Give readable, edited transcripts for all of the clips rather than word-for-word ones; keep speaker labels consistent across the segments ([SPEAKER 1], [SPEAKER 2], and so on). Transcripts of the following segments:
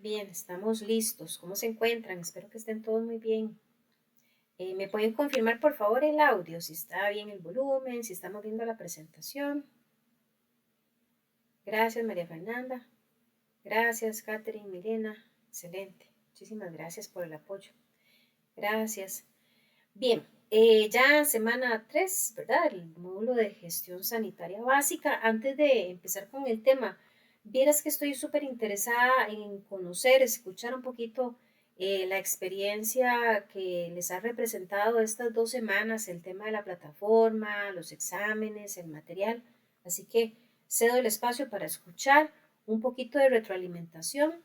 [SPEAKER 1] Bien, estamos listos. ¿Cómo se encuentran? Espero que estén todos muy bien. ¿Me pueden confirmar por favor el audio? Si está bien el volumen, si estamos viendo la presentación. Gracias, María Fernanda. Gracias, Catherine, Milena. Excelente. Muchísimas gracias por el apoyo. Gracias. Bien, ya semana 3, ¿verdad? El módulo de gestión sanitaria básica. Antes de empezar con el tema, vieras que estoy súper interesada en conocer, escuchar un poquito la experiencia que les ha representado estas 2 semanas, el tema de la plataforma, los exámenes, el material. Así que cedo el espacio para escuchar un poquito de retroalimentación.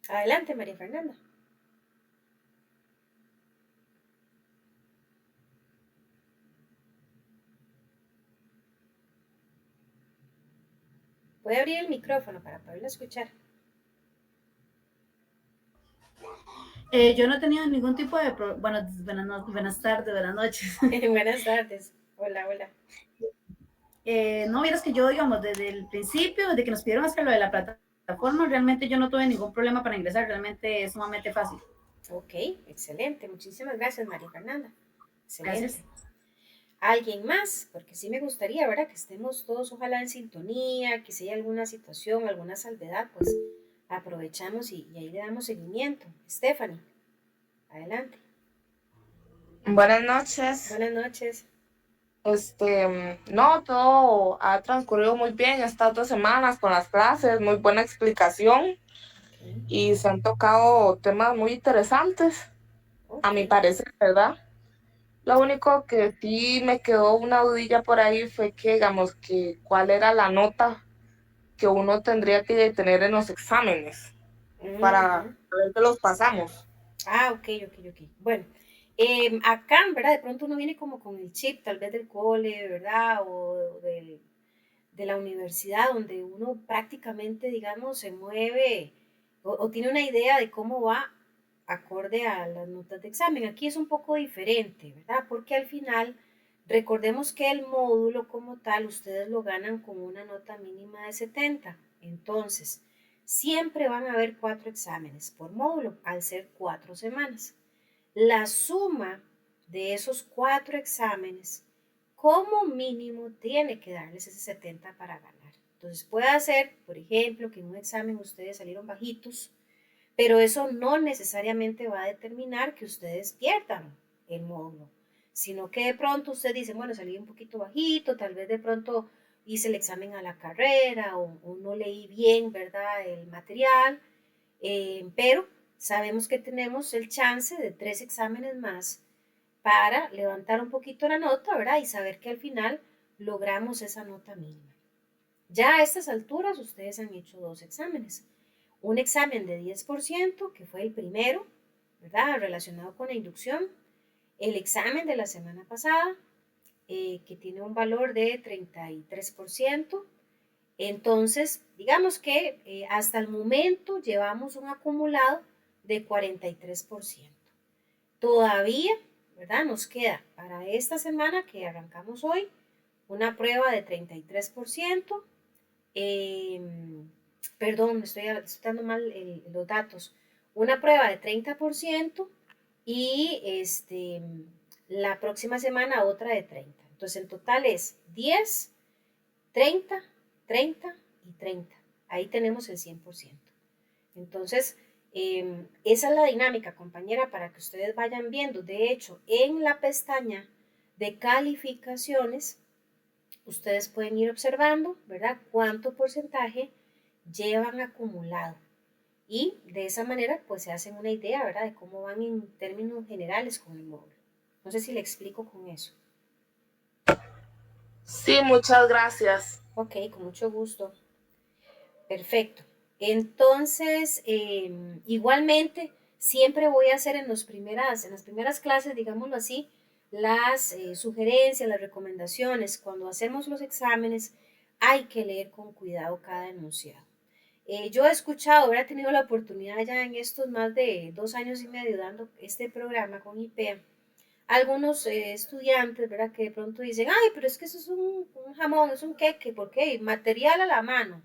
[SPEAKER 1] Adelante, María Fernanda. Puede abrir el micrófono para poderla escuchar.
[SPEAKER 2] Yo no he tenido ningún tipo de... buenas tardes, buenas noches.
[SPEAKER 1] Buenas tardes. Hola, hola.
[SPEAKER 2] No, vieras que yo, digamos, desde el principio, desde que nos pidieron hacer lo de la plataforma, realmente yo no tuve ningún problema para ingresar, realmente es sumamente fácil.
[SPEAKER 1] Ok, excelente. Muchísimas gracias, María Fernanda.
[SPEAKER 2] Gracias.
[SPEAKER 1] Excelente. ¿Alguien más? Porque sí me gustaría, ¿verdad? Que estemos todos ojalá en sintonía, que si hay alguna situación, alguna salvedad, pues aprovechamos y ahí le damos seguimiento. Stephanie, adelante.
[SPEAKER 3] Buenas noches.
[SPEAKER 1] Buenas noches.
[SPEAKER 3] No, todo ha transcurrido muy bien estas 2 semanas con las clases, muy buena explicación
[SPEAKER 1] Ok,
[SPEAKER 3] y se han tocado temas muy interesantes, a
[SPEAKER 1] ok.
[SPEAKER 3] mi parecer, ¿verdad? Lo único que sí me quedó una dudilla por ahí fue que, digamos, que cuál era la nota que uno tendría que tener en los exámenes para
[SPEAKER 1] Ujú.
[SPEAKER 3] ver que los pasamos.
[SPEAKER 1] Ah, ok, ok, ok. Bueno, acá, ¿verdad? De pronto uno viene como con el chip, tal vez del cole, ¿verdad? O de la universidad, donde uno prácticamente, digamos, se mueve o tiene una idea de cómo va acorde a las notas de examen. Aquí es un poco diferente, ¿verdad? Porque al final, recordemos que el módulo como tal, ustedes lo ganan con una nota mínima de 70. Entonces, siempre van a haber 4 exámenes por módulo, al ser 4 semanas. La suma de esos 4 exámenes, como mínimo, tiene que darles ese 70 para ganar. Entonces puede ser, por ejemplo, que en un examen ustedes salieron bajitos, pero eso no necesariamente va a determinar que ustedes pierdan el módulo, sino que de pronto usted dice, bueno, salí un poquito bajito, tal vez de pronto hice el examen a la carrera o no leí bien, ¿verdad?, el material, pero sabemos que tenemos el chance de 3 exámenes más para levantar un poquito la nota, ¿verdad? Y saber que al final logramos esa nota mínima. Ya a estas alturas ustedes han hecho 2 exámenes. Un examen de 10%, que fue el primero, ¿verdad? Relacionado con la inducción. El examen de la semana pasada, que tiene un valor de 33%. Entonces, digamos que hasta el momento llevamos un acumulado de 43%. Todavía, ¿verdad? Nos queda para esta semana que arrancamos hoy una prueba de 33%. eh, Perdón, estoy dando mal los datos. Una prueba de 30% y la próxima semana otra de 30%. Entonces, en total es 10, 30, 30 y 30. Ahí tenemos el 100%. Entonces, esa es la dinámica, compañera, para que ustedes vayan viendo. De hecho, en la pestaña de calificaciones, ustedes pueden ir observando, ¿verdad?, cuánto porcentaje llevan acumulado. Y de esa manera, pues se hacen una idea, ¿verdad?, de cómo van en términos generales con el módulo. No sé si le explico con eso.
[SPEAKER 3] Sí, muchas gracias.
[SPEAKER 1] Ok, con mucho gusto. Perfecto. Entonces, igualmente, siempre voy a hacer en las primeras clases, digámoslo así, las sugerencias, las recomendaciones. Cuando hacemos los exámenes, hay que leer con cuidado cada enunciado. Yo he escuchado, he tenido la oportunidad ya en estos más de 2 años y medio dando este programa con IPEA, algunos estudiantes, ¿verdad? Que de pronto dicen, ay, pero es que eso es un jamón, es un queque, ¿por qué? Material a la mano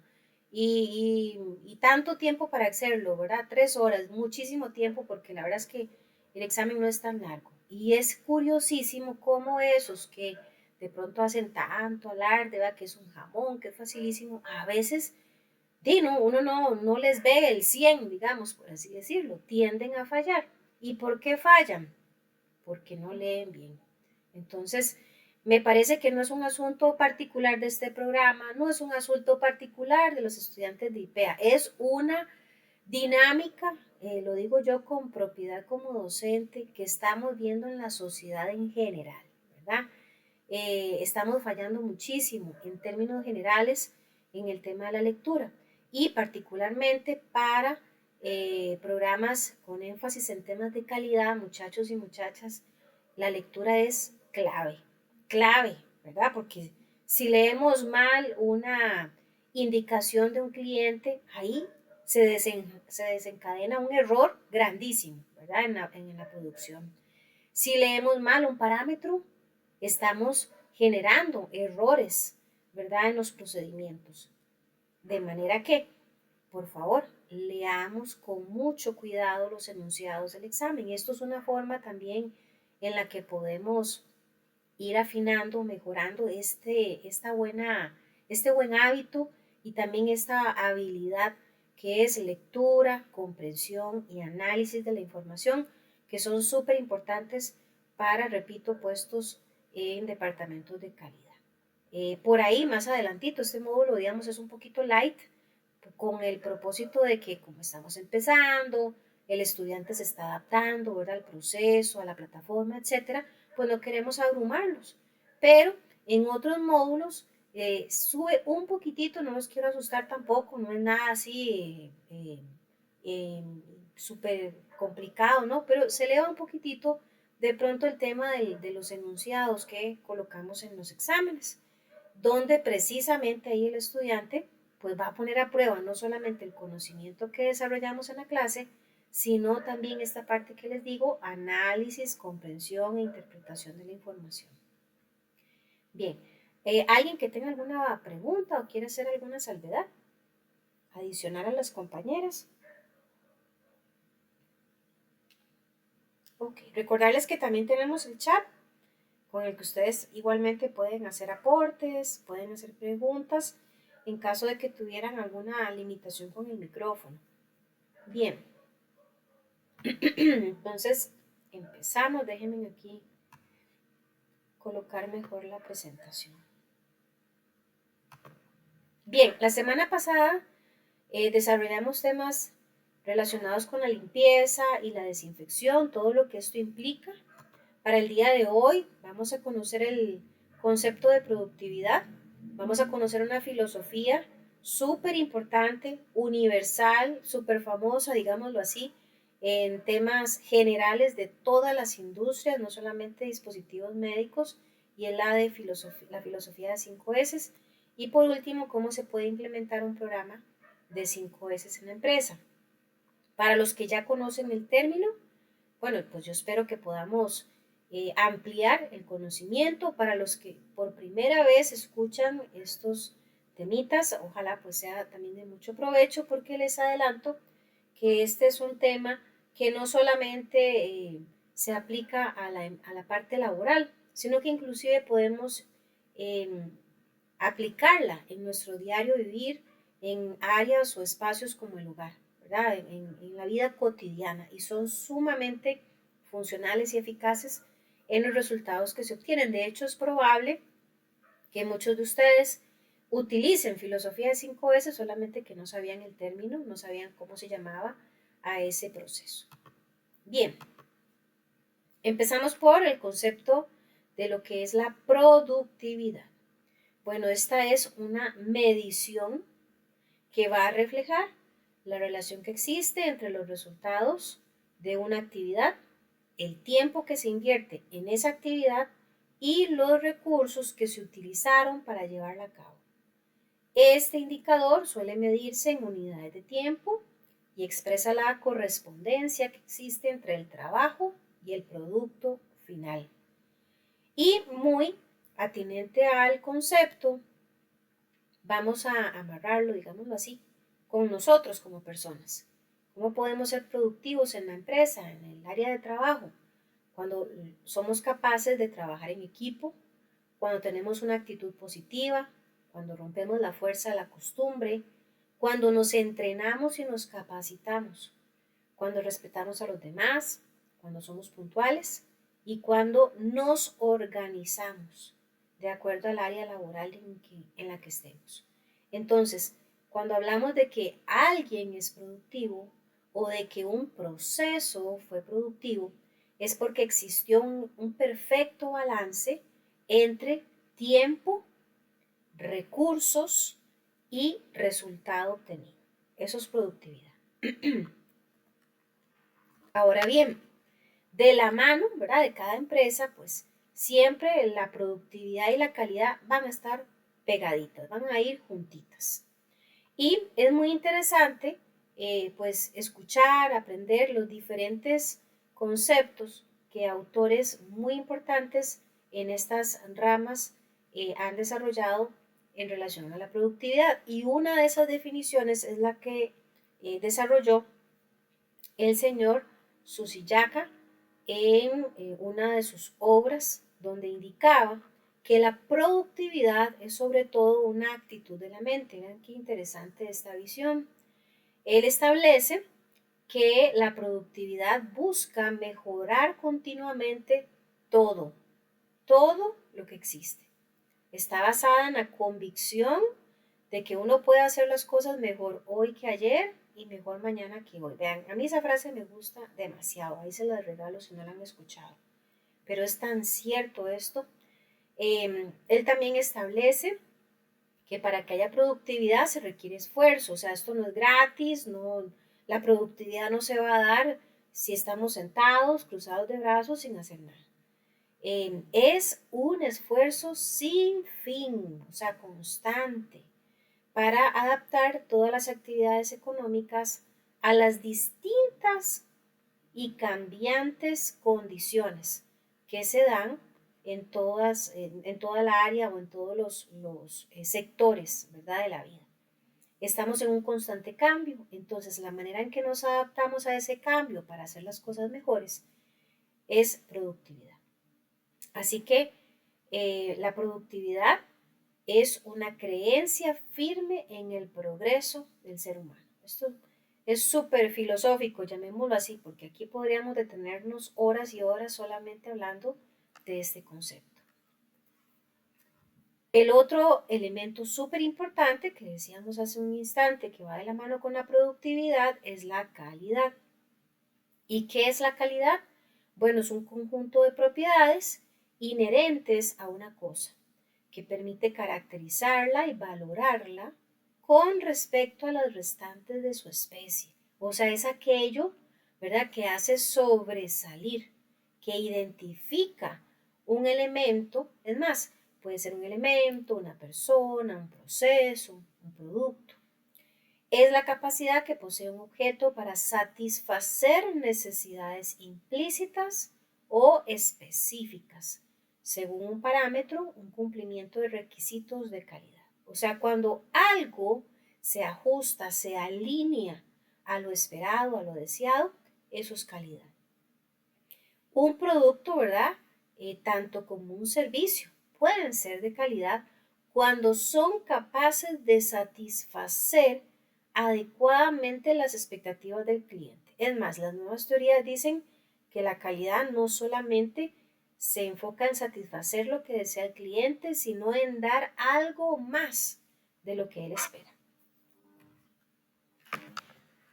[SPEAKER 1] y tanto tiempo para hacerlo, ¿verdad? 3 horas, muchísimo tiempo, porque la verdad es que el examen no es tan largo. Y es curiosísimo cómo esos que de pronto hacen tanto alarde, ¿verdad? Que es un jamón, que es facilísimo, a veces no, uno no les ve el 100, digamos, por así decirlo, tienden a fallar. ¿Y por qué fallan? Porque no leen bien. Entonces, me parece que no es un asunto particular de este programa, no es un asunto particular de los estudiantes de IPEA, es una dinámica, lo digo yo con propiedad como docente, que estamos viendo en la sociedad en general, ¿verdad? Estamos fallando muchísimo en términos generales en el tema de la lectura y particularmente para programas con énfasis en temas de calidad, muchachos y muchachas, la lectura es clave, clave, ¿verdad? Porque si leemos mal una indicación de un cliente, ahí se desencadena un error grandísimo, ¿verdad? En la producción. Si leemos mal un parámetro, estamos generando errores, ¿verdad? En los procedimientos. De manera que, por favor, leamos con mucho cuidado los enunciados del examen. Esto es una forma también en la que podemos ir afinando, mejorando este buen hábito y también esta habilidad que es lectura, comprensión y análisis de la información, que son súper importantes para, repito, puestos en departamentos de calidad. Por ahí, más adelantito, este módulo, digamos, es un poquito light, con el propósito de que como estamos empezando, el estudiante se está adaptando, ¿verdad? Al proceso, a la plataforma, etcétera, pues no queremos abrumarlos. Pero en otros módulos sube un poquitito, no los quiero asustar tampoco, no es nada así súper complicado, ¿no? Pero se eleva un poquitito de pronto el tema de los enunciados que colocamos en los exámenes, donde precisamente ahí el estudiante pues va a poner a prueba no solamente el conocimiento que desarrollamos en la clase, sino también esta parte que les digo, análisis, comprensión e interpretación de la información. Bien, ¿alguien que tenga alguna pregunta o quiere hacer alguna salvedad? Adicionar a las compañeras. Ok, recordarles que también tenemos el chat con el que ustedes igualmente pueden hacer aportes, pueden hacer preguntas en caso de que tuvieran alguna limitación con el micrófono. Bien, entonces empezamos. Déjenme aquí colocar mejor la presentación. Bien, la semana pasada desarrollamos temas relacionados con la limpieza y la desinfección, todo lo que esto implica. Para el día de hoy vamos a conocer el concepto de productividad, vamos a conocer una filosofía súper importante, universal, súper famosa, digámoslo así, en temas generales de todas las industrias, no solamente dispositivos médicos, y es la filosofía de 5 S. Y por último, cómo se puede implementar un programa de 5 S en la empresa. Para los que ya conocen el término, bueno, pues yo espero que podamos ampliar el conocimiento. Para los que por primera vez escuchan estos temitas, ojalá pues sea también de mucho provecho, porque les adelanto que este es un tema que no solamente se aplica a la parte laboral, sino que inclusive podemos aplicarla en nuestro diario vivir, en áreas o espacios como el hogar, ¿verdad? En la vida cotidiana, y son sumamente funcionales y eficaces en los resultados que se obtienen. De hecho, es probable que muchos de ustedes utilicen filosofía de 5 S, solamente que no sabían el término, no sabían cómo se llamaba a ese proceso. Bien, empezamos por el concepto de lo que es la productividad. Bueno, esta es una medición que va a reflejar la relación que existe entre los resultados de una actividad, el tiempo que se invierte en esa actividad y los recursos que se utilizaron para llevarla a cabo. Este indicador suele medirse en unidades de tiempo y expresa la correspondencia que existe entre el trabajo y el producto final. Y muy atinente al concepto, vamos a amarrarlo, digámoslo así, con nosotros como personas. ¿Cómo podemos ser productivos en la empresa, en el área de trabajo? Cuando somos capaces de trabajar en equipo, cuando tenemos una actitud positiva, cuando rompemos la fuerza de la costumbre, cuando nos entrenamos y nos capacitamos, cuando respetamos a los demás, cuando somos puntuales y cuando nos organizamos de acuerdo al área laboral en la que estemos. Entonces, cuando hablamos de que alguien es productivo o de que un proceso fue productivo, es porque existió un perfecto balance entre tiempo, recursos y resultado obtenido. Eso es productividad. Ahora bien, de la mano, ¿verdad? De cada empresa, pues siempre la productividad y la calidad van a estar pegaditas, van a ir juntitas. Y es muy interesante, pues, escuchar, aprender los diferentes conceptos que autores muy importantes en estas ramas han desarrollado en relación a la productividad. Y una de esas definiciones es la que desarrolló el señor Susillaka en una de sus obras, donde indicaba que la productividad es sobre todo una actitud de la mente. Vean qué interesante esta visión. Él establece que la productividad busca mejorar continuamente todo, todo lo que existe. Está basada en la convicción de que uno puede hacer las cosas mejor hoy que ayer y mejor mañana que hoy. Vean, a mí esa frase me gusta demasiado, ahí se la regalo si no la han escuchado. Pero es tan cierto esto. Él también establece que para que haya productividad se requiere esfuerzo, o sea, esto no es gratis, no, la productividad no se va a dar si estamos sentados, cruzados de brazos, sin hacer nada. Es un esfuerzo sin fin, o sea, constante, para adaptar todas las actividades económicas a las distintas y cambiantes condiciones que se dan en toda la área o en todos los sectores, ¿verdad?, de la vida. Estamos en un constante cambio, entonces la manera en que nos adaptamos a ese cambio para hacer las cosas mejores es productividad. Así que la productividad es una creencia firme en el progreso del ser humano. Esto es súper filosófico, llamémoslo así, porque aquí podríamos detenernos horas y horas solamente hablando de este concepto. El otro elemento súper importante que decíamos hace un instante que va de la mano con la productividad es la calidad. ¿Y qué es la calidad? Bueno, es un conjunto de propiedades inherentes a una cosa que permite caracterizarla y valorarla con respecto a las restantes de su especie. O sea, es aquello, ¿verdad?, que hace sobresalir, que identifica un elemento, es más, puede ser un elemento, una persona, un proceso, un producto. Es la capacidad que posee un objeto para satisfacer necesidades implícitas o específicas, según un parámetro, un cumplimiento de requisitos de calidad. O sea, cuando algo se ajusta, se alinea a lo esperado, a lo deseado, eso es calidad. Un producto, ¿verdad?, tanto como un servicio, pueden ser de calidad cuando son capaces de satisfacer adecuadamente las expectativas del cliente. Es más, las nuevas teorías dicen que la calidad no solamente se enfoca en satisfacer lo que desea el cliente, sino en dar algo más de lo que él espera.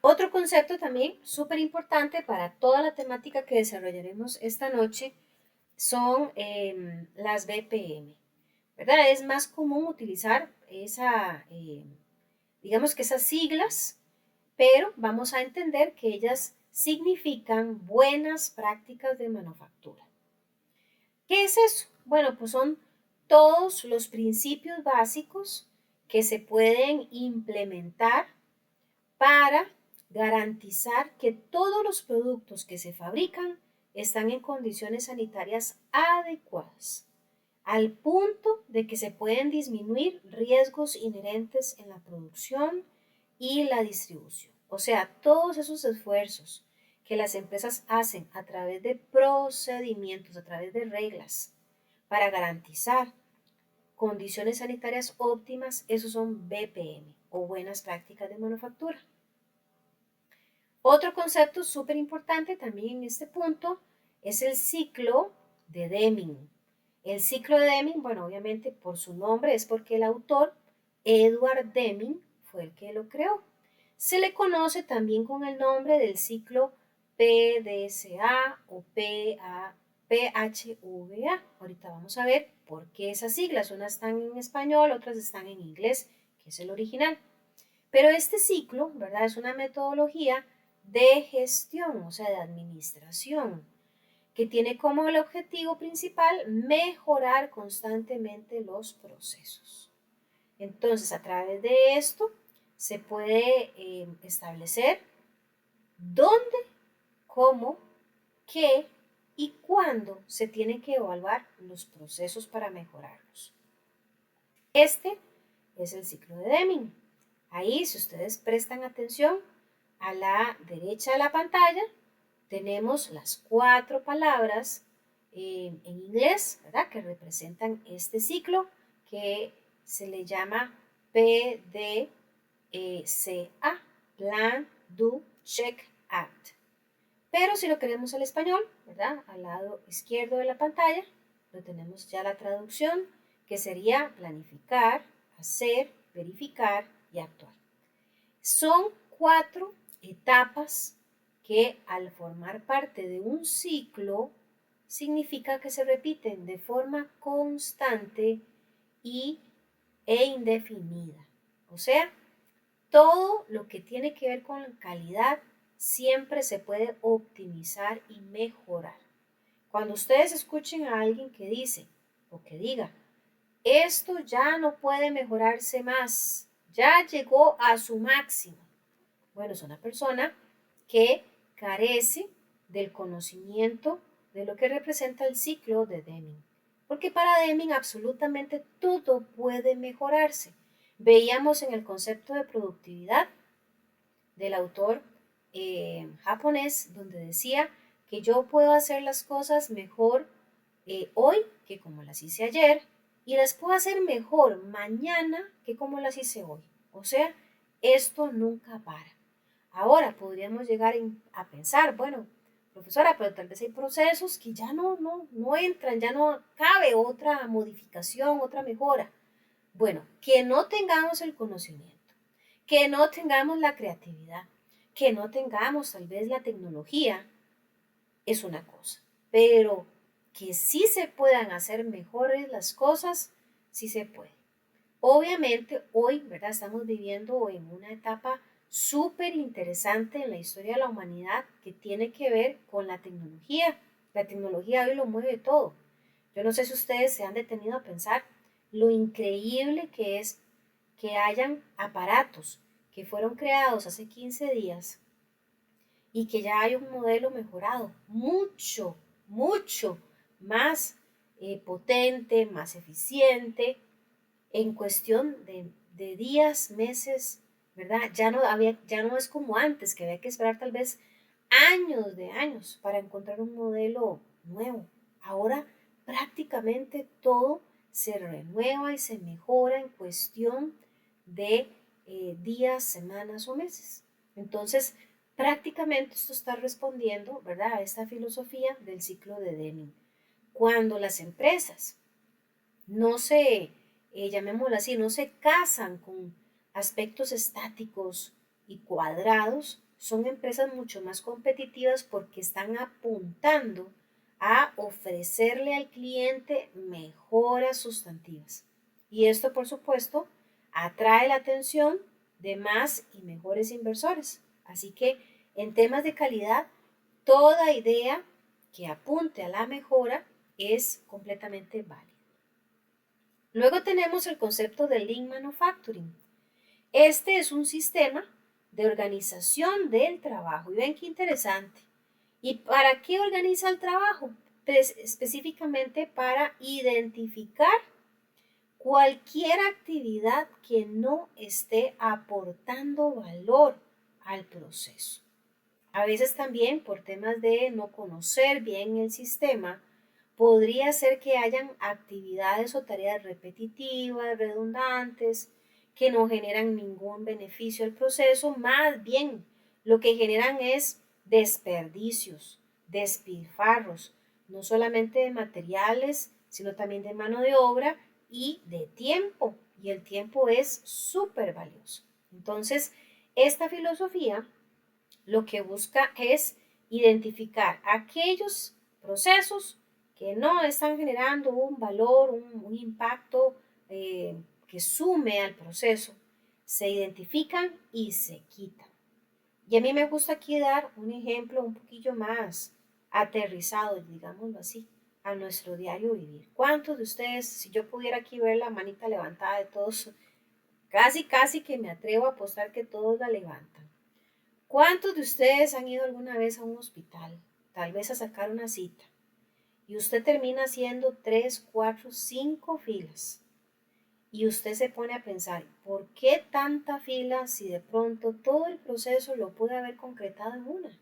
[SPEAKER 1] Otro concepto también súper importante para toda la temática que desarrollaremos esta noche son las BPM, ¿verdad? Es más común utilizar digamos que esas siglas, pero vamos a entender que ellas significan buenas prácticas de manufactura. ¿Qué es eso? Bueno, pues son todos los principios básicos que se pueden implementar para garantizar que todos los productos que se fabrican están en condiciones sanitarias adecuadas, al punto de que se pueden disminuir riesgos inherentes en la producción y la distribución. O sea, todos esos esfuerzos que las empresas hacen a través de procedimientos, a través de reglas, para garantizar condiciones sanitarias óptimas, esos son BPM o buenas prácticas de manufactura. Otro concepto súper importante también en este punto es el ciclo de Deming. El ciclo de Deming, bueno, obviamente por su nombre es porque el autor, Edward Deming, fue el que lo creó. Se le conoce también con el nombre del ciclo PDCA o PHVA. Ahorita vamos a ver por qué esas siglas. Unas están en español, otras están en inglés, que es el original. Pero este ciclo, ¿verdad? Es una metodología de gestión, o sea, de administración, que tiene como el objetivo principal mejorar constantemente los procesos. Entonces, a través de esto se puede establecer dónde, cómo, qué y cuándo se tienen que evaluar los procesos para mejorarlos. Este es el ciclo de Deming. Ahí, si ustedes prestan atención, a la derecha de la pantalla tenemos las 4 palabras en inglés, ¿verdad?, que representan este ciclo que se le llama PDCA, Plan, Do, Check, Act. Pero si lo queremos al español, ¿verdad?, al lado izquierdo de la pantalla, lo tenemos ya la traducción, que sería planificar, hacer, verificar y actuar. Son 4 etapas que al formar parte de un ciclo significa que se repiten de forma constante e indefinida. O sea, todo lo que tiene que ver con la calidad siempre se puede optimizar y mejorar. Cuando ustedes escuchen a alguien que dice o que diga, esto ya no puede mejorarse más, ya llegó a su máximo. Bueno, es una persona que carece del conocimiento de lo que representa el ciclo de Deming. Porque para Deming absolutamente todo puede mejorarse. Veíamos en el concepto de productividad del autor japonés, donde decía que yo puedo hacer las cosas mejor hoy que como las hice ayer, y las puedo hacer mejor mañana que como las hice hoy. O sea, esto nunca para. Ahora podríamos llegar a pensar, bueno, profesora, pero tal vez hay procesos que ya no entran, ya no cabe otra modificación, otra mejora. Bueno, que no tengamos el conocimiento, que no tengamos la creatividad, que no tengamos tal vez la tecnología, es una cosa, pero que sí se puedan hacer mejores las cosas, sí se puede. Obviamente hoy, ¿verdad?, estamos viviendo en una etapa súper interesante en la historia de la humanidad que tiene que ver con la tecnología. La tecnología hoy lo mueve todo. Yo no sé si ustedes se han detenido a pensar lo increíble que es que hayan aparatos que fueron creados hace 15 días y que ya hay un modelo mejorado, mucho más potente, más eficiente, en cuestión de días, meses, ¿verdad? Ya no es como antes, que había que esperar tal vez años para encontrar un modelo nuevo. Ahora prácticamente todo se renueva y se mejora en cuestión de días, semanas o meses. Entonces, prácticamente esto está respondiendo, ¿verdad?, a esta filosofía del ciclo de Deming. Cuando las empresas no se, llamémoslo así, no se casan con aspectos estáticos y cuadrados, son empresas mucho más competitivas porque están apuntando a ofrecerle al cliente mejoras sustantivas. Y esto, por supuesto, atrae la atención de más y mejores inversores. Así que en temas de calidad, toda idea que apunte a la mejora es completamente válida. Luego tenemos el concepto de Lean Manufacturing. Este es un sistema de organización del trabajo. Y ven qué interesante. ¿Y para qué organiza el trabajo? Pues específicamente para identificar cualquier actividad que no esté aportando valor al proceso. A veces también por temas de no conocer bien el sistema, podría ser que hayan actividades o tareas repetitivas, redundantes, que no generan ningún beneficio al proceso, más bien lo que generan es desperdicios, despilfarros, no solamente de materiales, sino también de mano de obra y de tiempo. Y el tiempo es súper valioso. Entonces, esta filosofía lo que busca es identificar aquellos procesos que no están generando un valor, un impacto que sume al proceso, se identifican y se quitan. Y a mí me gusta aquí dar un ejemplo un poquillo más aterrizado, digámoslo así, a nuestro diario vivir. ¿Cuántos de ustedes, si yo pudiera aquí ver la manita levantada de todos, casi que me atrevo a apostar que todos la levantan? ¿Cuántos de ustedes han ido alguna vez a un hospital, tal vez a sacar una cita, y usted termina haciendo 3, 4, 5 filas? Y usted se pone a pensar, ¿por qué tanta fila si de pronto todo el proceso lo pude haber concretado en una?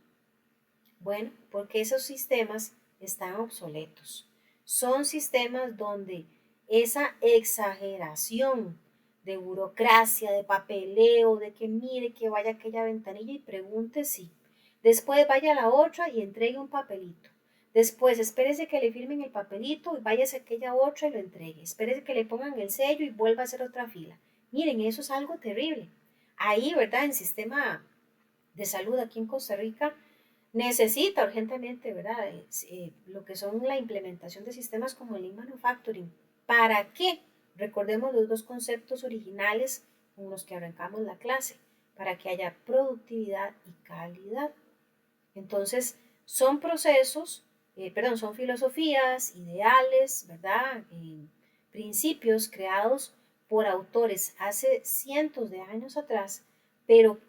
[SPEAKER 1] Bueno, porque esos sistemas están obsoletos. Son sistemas donde esa exageración de burocracia, de papeleo, de que mire que vaya a aquella ventanilla y pregunte si. Después vaya a la otra y entregue un papelito. Después espérese que le firmen el papelito y váyase a aquella otra y lo entregue. Espérese que le pongan el sello y vuelva a hacer otra fila. Miren, eso es algo terrible. Ahí, ¿verdad? En sistema de salud aquí en Costa Rica necesita urgentemente, ¿verdad? Lo que son la implementación de sistemas como el Lean Manufacturing. ¿Para qué? Recordemos los dos conceptos originales con los que arrancamos la clase, para que haya productividad y calidad. Entonces, son procesos, son filosofías, ideales, ¿verdad? Principios creados por autores hace cientos de años atrás, pero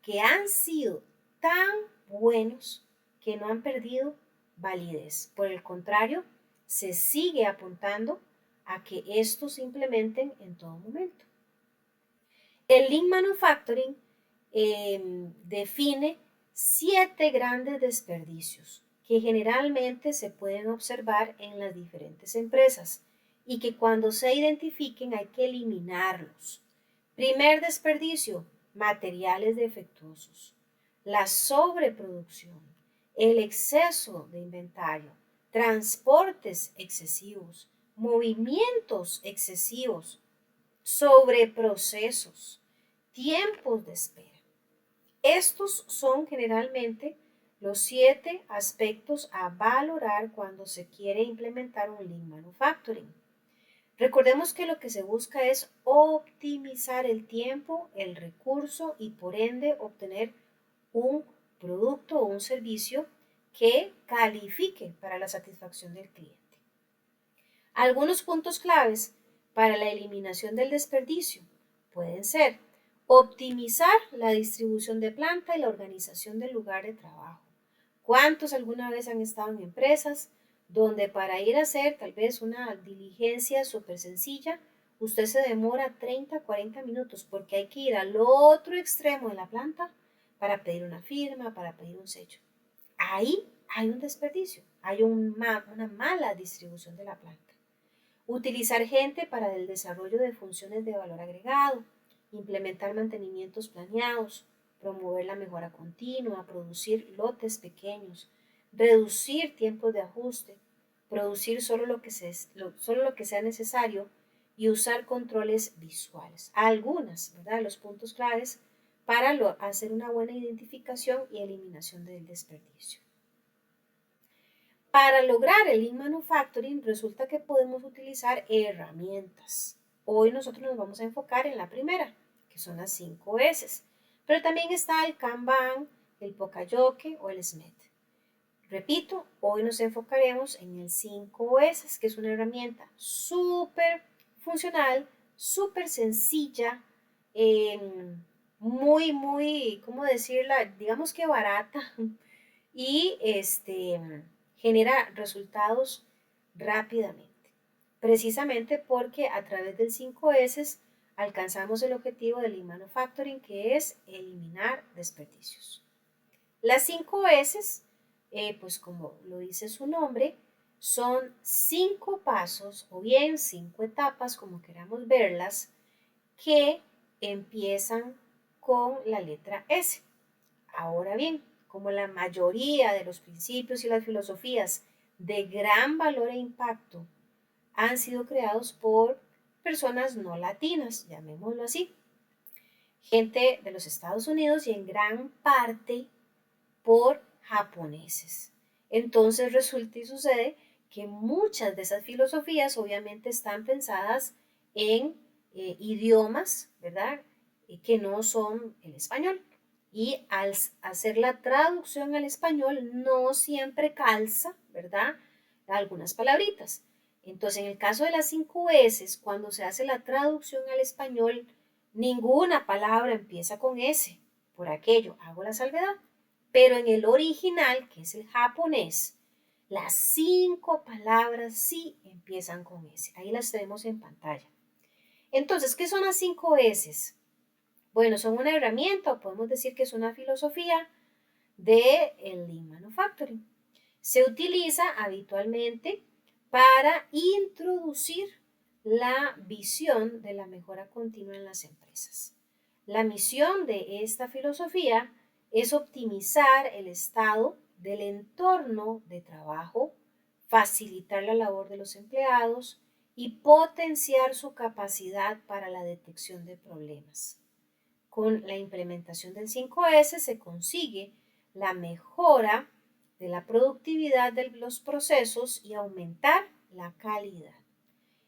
[SPEAKER 1] que han sido tan buenos que no han perdido validez. Por el contrario, se sigue apuntando a que estos se implementen en todo momento. El Lean Manufacturing define 7 grandes desperdicios que generalmente se pueden observar en las diferentes empresas y que cuando se identifiquen hay que eliminarlos. Primer desperdicio, materiales defectuosos, la sobreproducción, el exceso de inventario, transportes excesivos, movimientos excesivos, sobreprocesos, tiempos de espera. Estos son generalmente los 7 aspectos a valorar cuando se quiere implementar un Lean Manufacturing. Recordemos que lo que se busca es optimizar el tiempo, el recurso y por ende obtener un producto o un servicio que califique para la satisfacción del cliente. Algunos puntos claves para la eliminación del desperdicio pueden ser optimizar la distribución de planta y la organización del lugar de trabajo. ¿Cuántos alguna vez han estado en empresas donde para ir a hacer tal vez una diligencia súper sencilla, usted se demora 30, 40 minutos porque hay que ir al otro extremo de la planta para pedir una firma, para pedir un sello? Ahí hay un desperdicio, hay una mala distribución de la planta. Utilizar gente para el desarrollo de funciones de valor agregado, implementar mantenimientos planeados, promover la mejora continua, producir lotes pequeños, reducir tiempos de ajuste, producir solo lo que sea necesario y usar controles visuales. Algunas, ¿verdad?, de los puntos claves para hacer una buena identificación y eliminación del desperdicio. Para lograr el Lean Manufacturing resulta que podemos utilizar herramientas. Hoy nosotros nos vamos a enfocar en la primera, que son las 5 S. Pero también está el Kanban, el Pokayoke o el SMET. Repito, hoy nos enfocaremos en el 5S, que es una herramienta súper funcional, súper sencilla, muy, ¿cómo decirla? Digamos que barata, y genera resultados rápidamente, precisamente porque a través del 5S alcanzamos el objetivo del Lean Manufacturing, que es eliminar desperdicios. Las 5S, pues como lo dice su nombre, son 5 pasos o bien 5 etapas, como queramos verlas, que empiezan con la letra S. Ahora bien, como la mayoría de los principios y las filosofías de gran valor e impacto han sido creados por personas no latinas, llamémoslo así, gente de los Estados Unidos y en gran parte por japoneses. Entonces resulta y sucede que muchas de esas filosofías obviamente están pensadas en idiomas, ¿verdad? Que no son el español. Y al hacer la traducción al español no siempre calza, ¿verdad? Algunas palabritas. Entonces, en el caso de las 5 S, cuando se hace la traducción al español, ninguna palabra empieza con S. Por aquello, hago la salvedad. Pero en el original, que es el japonés, las 5 palabras sí empiezan con S. Ahí las tenemos en pantalla. Entonces, ¿qué son las 5 S? Bueno, son una herramienta, o podemos decir que es una filosofía del Lean Manufacturing. Se utiliza habitualmente para introducir la visión de la mejora continua en las empresas. La misión de esta filosofía es optimizar el estado del entorno de trabajo, facilitar la labor de los empleados y potenciar su capacidad para la detección de problemas. Con la implementación del 5S se consigue la mejora de la productividad de los procesos y aumentar la calidad.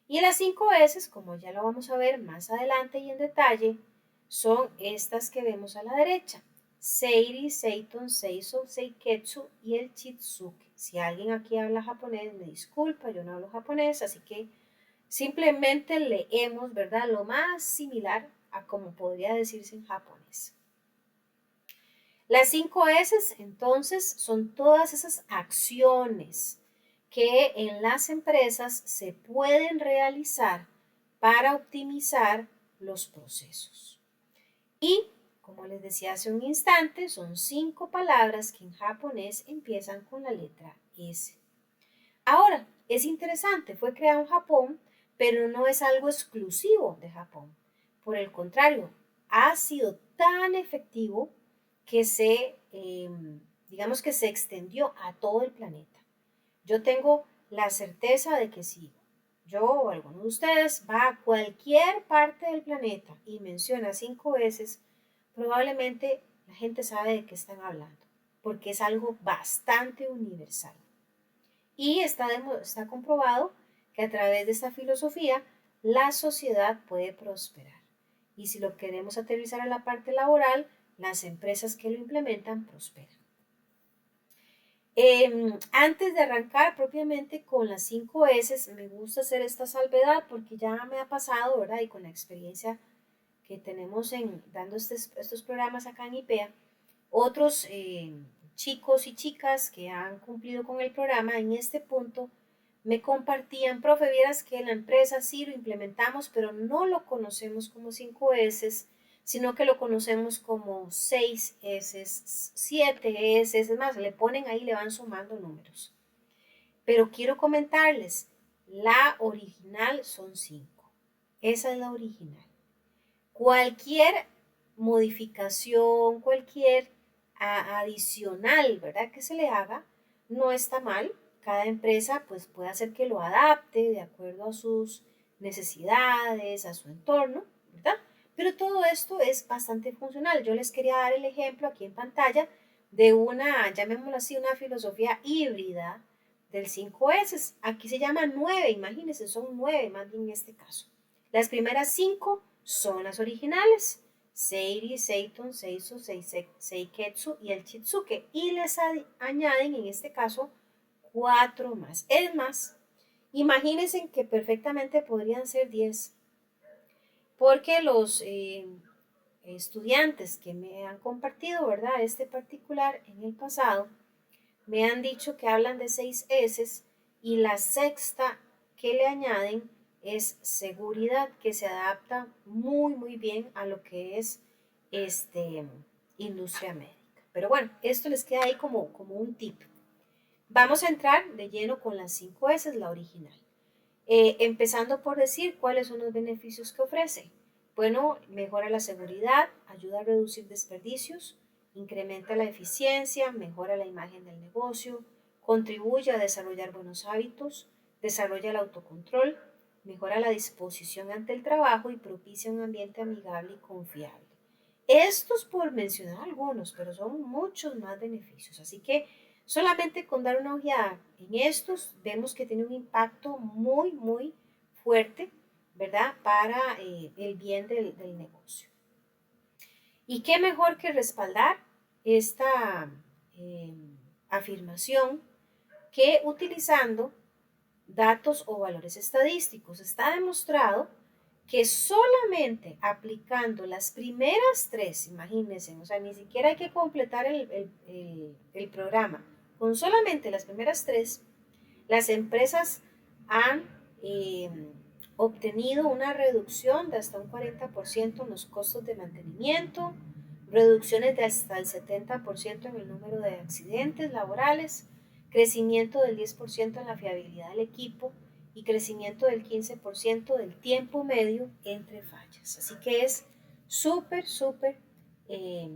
[SPEAKER 1] Y las 5S, como ya lo vamos a ver más adelante y en detalle, son estas que vemos a la derecha: Seiri, Seiton, Seiso, Seiketsu y el Chitsuke. Si alguien aquí habla japonés, me disculpa, yo no hablo japonés, así que simplemente leemos, ¿verdad?, lo más similar a como podría decirse en japonés. Las 5 S, entonces, son todas esas acciones que en las empresas se pueden realizar para optimizar los procesos. Y, como les decía hace un instante, son 5 palabras que en japonés empiezan con la letra S. Ahora, es interesante, fue creado en Japón, pero no es algo exclusivo de Japón. Por el contrario, ha sido tan efectivo que digamos que se extendió a todo el planeta. Yo tengo la certeza de que si yo o alguno de ustedes va a cualquier parte del planeta y menciona 5 veces, probablemente la gente sabe de qué están hablando, porque es algo bastante universal. Y está comprobado que a través de esta filosofía la sociedad puede prosperar. Y si lo queremos aterrizar a la parte laboral, las empresas que lo implementan prosperan. Antes de arrancar propiamente con las 5 S, me gusta hacer esta salvedad porque ya me ha pasado, ¿verdad? Y con la experiencia que tenemos dando estos programas acá en IPEA, otros chicos y chicas que han cumplido con el programa en este punto me compartían: profe, vieras que en la empresa sí lo implementamos, pero no lo conocemos como 5 S, sino que lo conocemos como 6 S, 7 S, es más, le ponen ahí, le van sumando números. Pero quiero comentarles, la original son 5. Esa es la original. Cualquier modificación, cualquier adicional, ¿verdad?, que se le haga, no está mal. Cada empresa pues puede hacer que lo adapte de acuerdo a sus necesidades, a su entorno, ¿verdad? Pero todo esto es bastante funcional. Yo les quería dar el ejemplo aquí en pantalla de una, llamémoslo así, una filosofía híbrida del 5S. Aquí se llama 9, imagínense, son 9 más bien en este caso. Las primeras 5 son las originales: Seiri, Seiton, Seiso, Seiketsu y el Chitsuke. Y les añaden en este caso 4 más. Es más, imagínense que perfectamente podrían ser 10. Porque los estudiantes que me han compartido, ¿verdad?, este particular en el pasado, me han dicho que hablan de 6 S y la sexta que le añaden es seguridad, que se adapta muy, muy bien a lo que es este, industria médica. Pero bueno, esto les queda ahí como un tip. Vamos a entrar de lleno con las 5 S, la original. Empezando por decir cuáles son los beneficios que ofrece. Bueno, mejora la seguridad, ayuda a reducir desperdicios, incrementa la eficiencia, mejora la imagen del negocio, contribuye a desarrollar buenos hábitos, desarrolla el autocontrol, mejora la disposición ante el trabajo y propicia un ambiente amigable y confiable. Estos por mencionar algunos, pero son muchos más beneficios. Así que solamente con dar una ojeada en estos, vemos que tiene un impacto muy, muy fuerte, ¿verdad? Para el bien del negocio. ¿Y qué mejor que respaldar esta eh, afirmación que utilizando datos o valores estadísticos? Está demostrado que solamente aplicando las primeras 3, imagínense, o sea, ni siquiera hay que completar el programa, con solamente las primeras 3, las empresas han eh, obtenido una reducción de hasta un 40% en los costos de mantenimiento, reducciones de hasta el 70% en el número de accidentes laborales, crecimiento del 10% en la fiabilidad del equipo y crecimiento del 15% del tiempo medio entre fallas. Así que es súper, súper eh,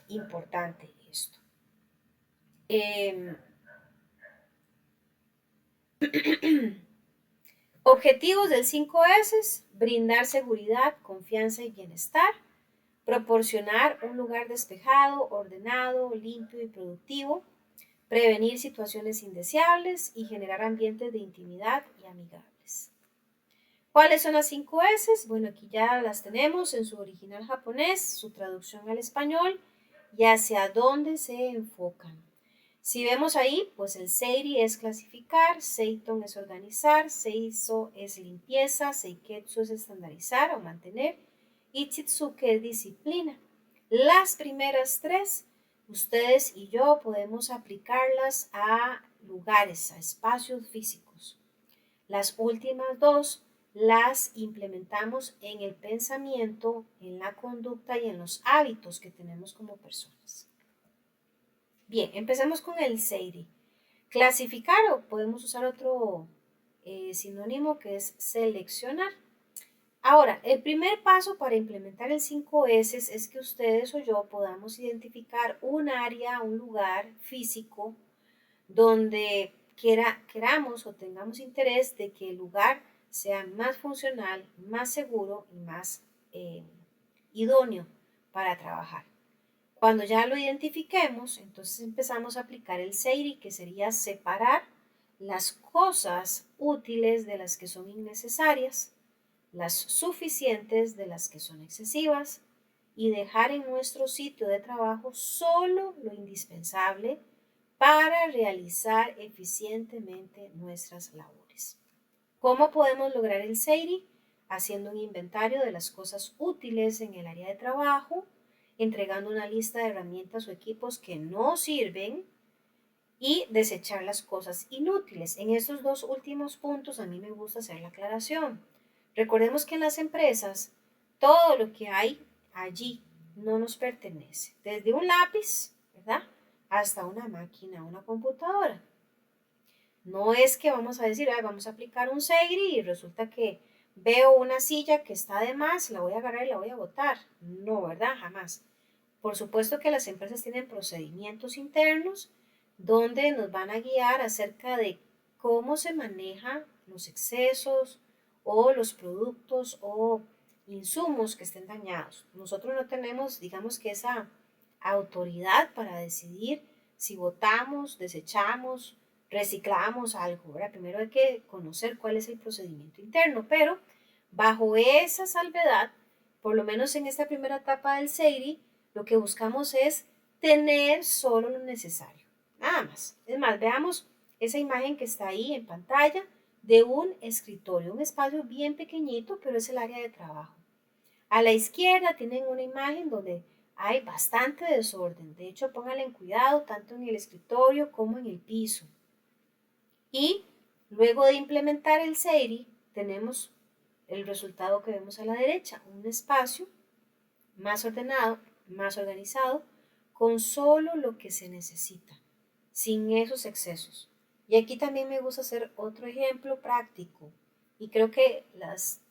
[SPEAKER 1] importante esto. Objetivos del 5S, brindar seguridad, confianza y bienestar, proporcionar un lugar despejado, ordenado, limpio y productivo, prevenir situaciones indeseables y generar ambientes de intimidad y amigables. ¿Cuáles son las 5 S? Bueno, aquí ya las tenemos en su original japonés, su traducción al español y hacia dónde se enfocan. Si vemos ahí, pues el Seiri es clasificar, Seiton es organizar, Seiso es limpieza, Seiketsu es estandarizar o mantener y Chitsuke es disciplina. Las primeras 3, ustedes y yo podemos aplicarlas a lugares, a espacios físicos. Las últimas 2 las implementamos en el pensamiento, en la conducta y en los hábitos que tenemos como personas. Bien, empecemos con el Seiri. Clasificar o podemos usar otro sinónimo que es seleccionar. Ahora, el primer paso para implementar el 5S es que ustedes o yo podamos identificar un área, un lugar físico donde queramos o tengamos interés de que el lugar sea más funcional, más seguro y más idóneo para trabajar. Cuando ya lo identifiquemos, entonces empezamos a aplicar el Seiri, que sería separar las cosas útiles de las que son innecesarias, las suficientes de las que son excesivas, y dejar en nuestro sitio de trabajo solo lo indispensable para realizar eficientemente nuestras labores. ¿Cómo podemos lograr el Seiri? Haciendo un inventario de las cosas útiles en el área de trabajo, entregando una lista de herramientas o equipos que no sirven y desechar las cosas inútiles. En estos dos últimos puntos a mí me gusta hacer la aclaración. Recordemos que en las empresas todo lo que hay allí no nos pertenece, desde un lápiz, ¿verdad? Hasta una máquina, una computadora. No es que vamos a decir, vamos a aplicar un Seiri y resulta que veo una silla que está de más, la voy a agarrar y la voy a botar. No, ¿verdad? Jamás. Por supuesto que las empresas tienen procedimientos internos donde nos van a guiar acerca de cómo se manejan los excesos o los productos o insumos que estén dañados. Nosotros no tenemos, digamos que esa autoridad para decidir si botamos, desechamos, reciclamos algo, ¿verdad? Primero hay que conocer cuál es el procedimiento interno, pero bajo esa salvedad, por lo menos en esta primera etapa del Seiri, lo que buscamos es tener solo lo necesario, nada más. Es más, veamos esa imagen que está ahí en pantalla de un escritorio, un espacio bien pequeñito, pero es el área de trabajo. A la izquierda tienen una imagen donde hay bastante desorden. De hecho, póngale en cuidado tanto en el escritorio como en el piso. Y luego de implementar el SEIRI, tenemos el resultado que vemos a la derecha, un espacio más ordenado, más organizado, con solo lo que se necesita, sin esos excesos. Y aquí también me gusta hacer otro ejemplo práctico, y creo que las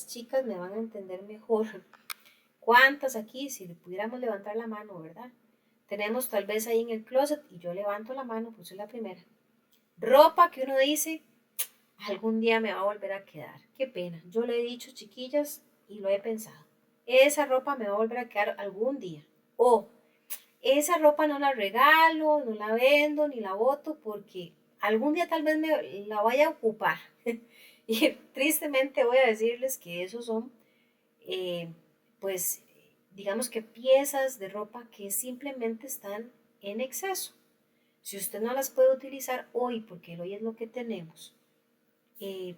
[SPEAKER 1] chicas me van a entender mejor. ¿Cuántas aquí, si le pudiéramos levantar la mano, verdad? Tenemos tal vez ahí en el closet, y yo levanto la mano, pues soy la primera. Ropa que uno dice, algún día me va a volver a quedar. Qué pena. Yo le he dicho, chiquillas, y lo he pensado. Esa ropa me va a volver a quedar algún día. O esa ropa no la regalo, no la vendo, ni la boto, porque algún día tal vez me la vaya a ocupar. Y tristemente voy a decirles que esos son, eh, pues, digamos que piezas de ropa que simplemente están en exceso. Si usted no las puede utilizar hoy, porque hoy es lo que tenemos, eh,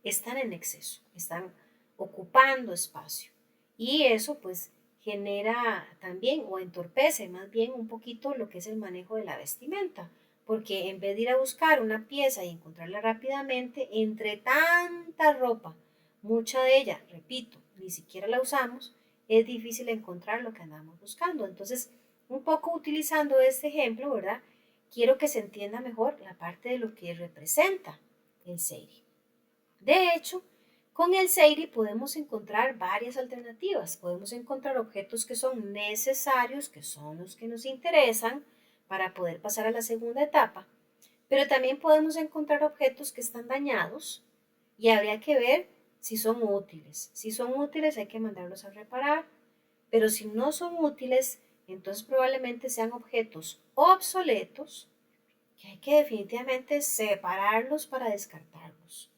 [SPEAKER 1] están en exceso, están ocupando espacio. Y eso pues genera también o entorpece más bien un poquito lo que es el manejo de la vestimenta, porque en vez de ir a buscar una pieza y encontrarla rápidamente, entre tanta ropa, mucha de ella, repito, ni siquiera la usamos, es difícil encontrar lo que andamos buscando. Entonces, un poco utilizando este ejemplo, ¿verdad? Quiero que se entienda mejor la parte de lo que representa el SEIRI. De hecho, con el SEIRI podemos encontrar varias alternativas. Podemos encontrar objetos que son necesarios, que son los que nos interesan para poder pasar a la segunda etapa, pero también podemos encontrar objetos que están dañados y habría que ver si son útiles. Si son útiles hay que mandarlos a reparar, pero si no son útiles, entonces probablemente sean objetos obsoletos que hay que definitivamente separarlos para descartarlos.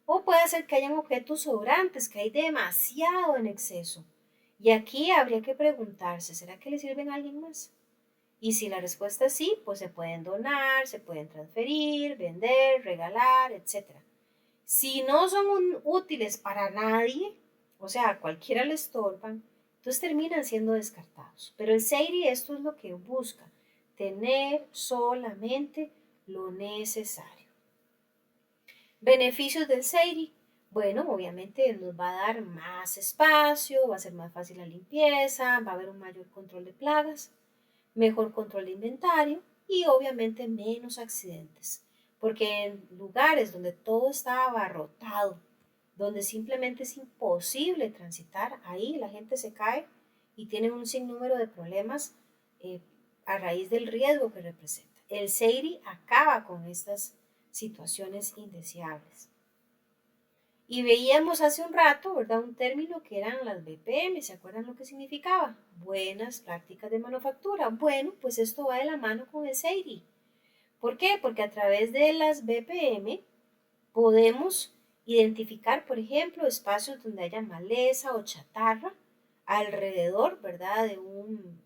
[SPEAKER 1] O puede ser que hayan objetos sobrantes, que hay demasiado en exceso. Y aquí habría que preguntarse, ¿será que le sirven a alguien más? Y si la respuesta es sí, pues se pueden donar, se pueden transferir, vender, regalar, etc. Si no son útiles para nadie, o sea, a cualquiera le estorban, entonces terminan siendo descartados. Pero el SEIRI esto es lo que busca, tener solamente lo necesario. Beneficios del SEIRI. Bueno, obviamente nos va a dar más espacio, va a ser más fácil la limpieza, va a haber un mayor control de plagas, mejor control de inventario y obviamente menos accidentes. Porque en lugares donde todo está abarrotado, donde simplemente es imposible transitar, ahí la gente se cae y tiene un sinnúmero de problemas eh, a raíz del riesgo que representa. El SEIRI acaba con estas situaciones indeseables. Y veíamos hace un rato, ¿verdad? Un término que eran las BPM, ¿se acuerdan lo que significaba? Buenas prácticas de manufactura. Bueno, pues esto va de la mano con el SEIRI. ¿Por qué? Porque a través de las BPM podemos identificar, por ejemplo, espacios donde haya maleza o chatarra alrededor, ¿verdad? De un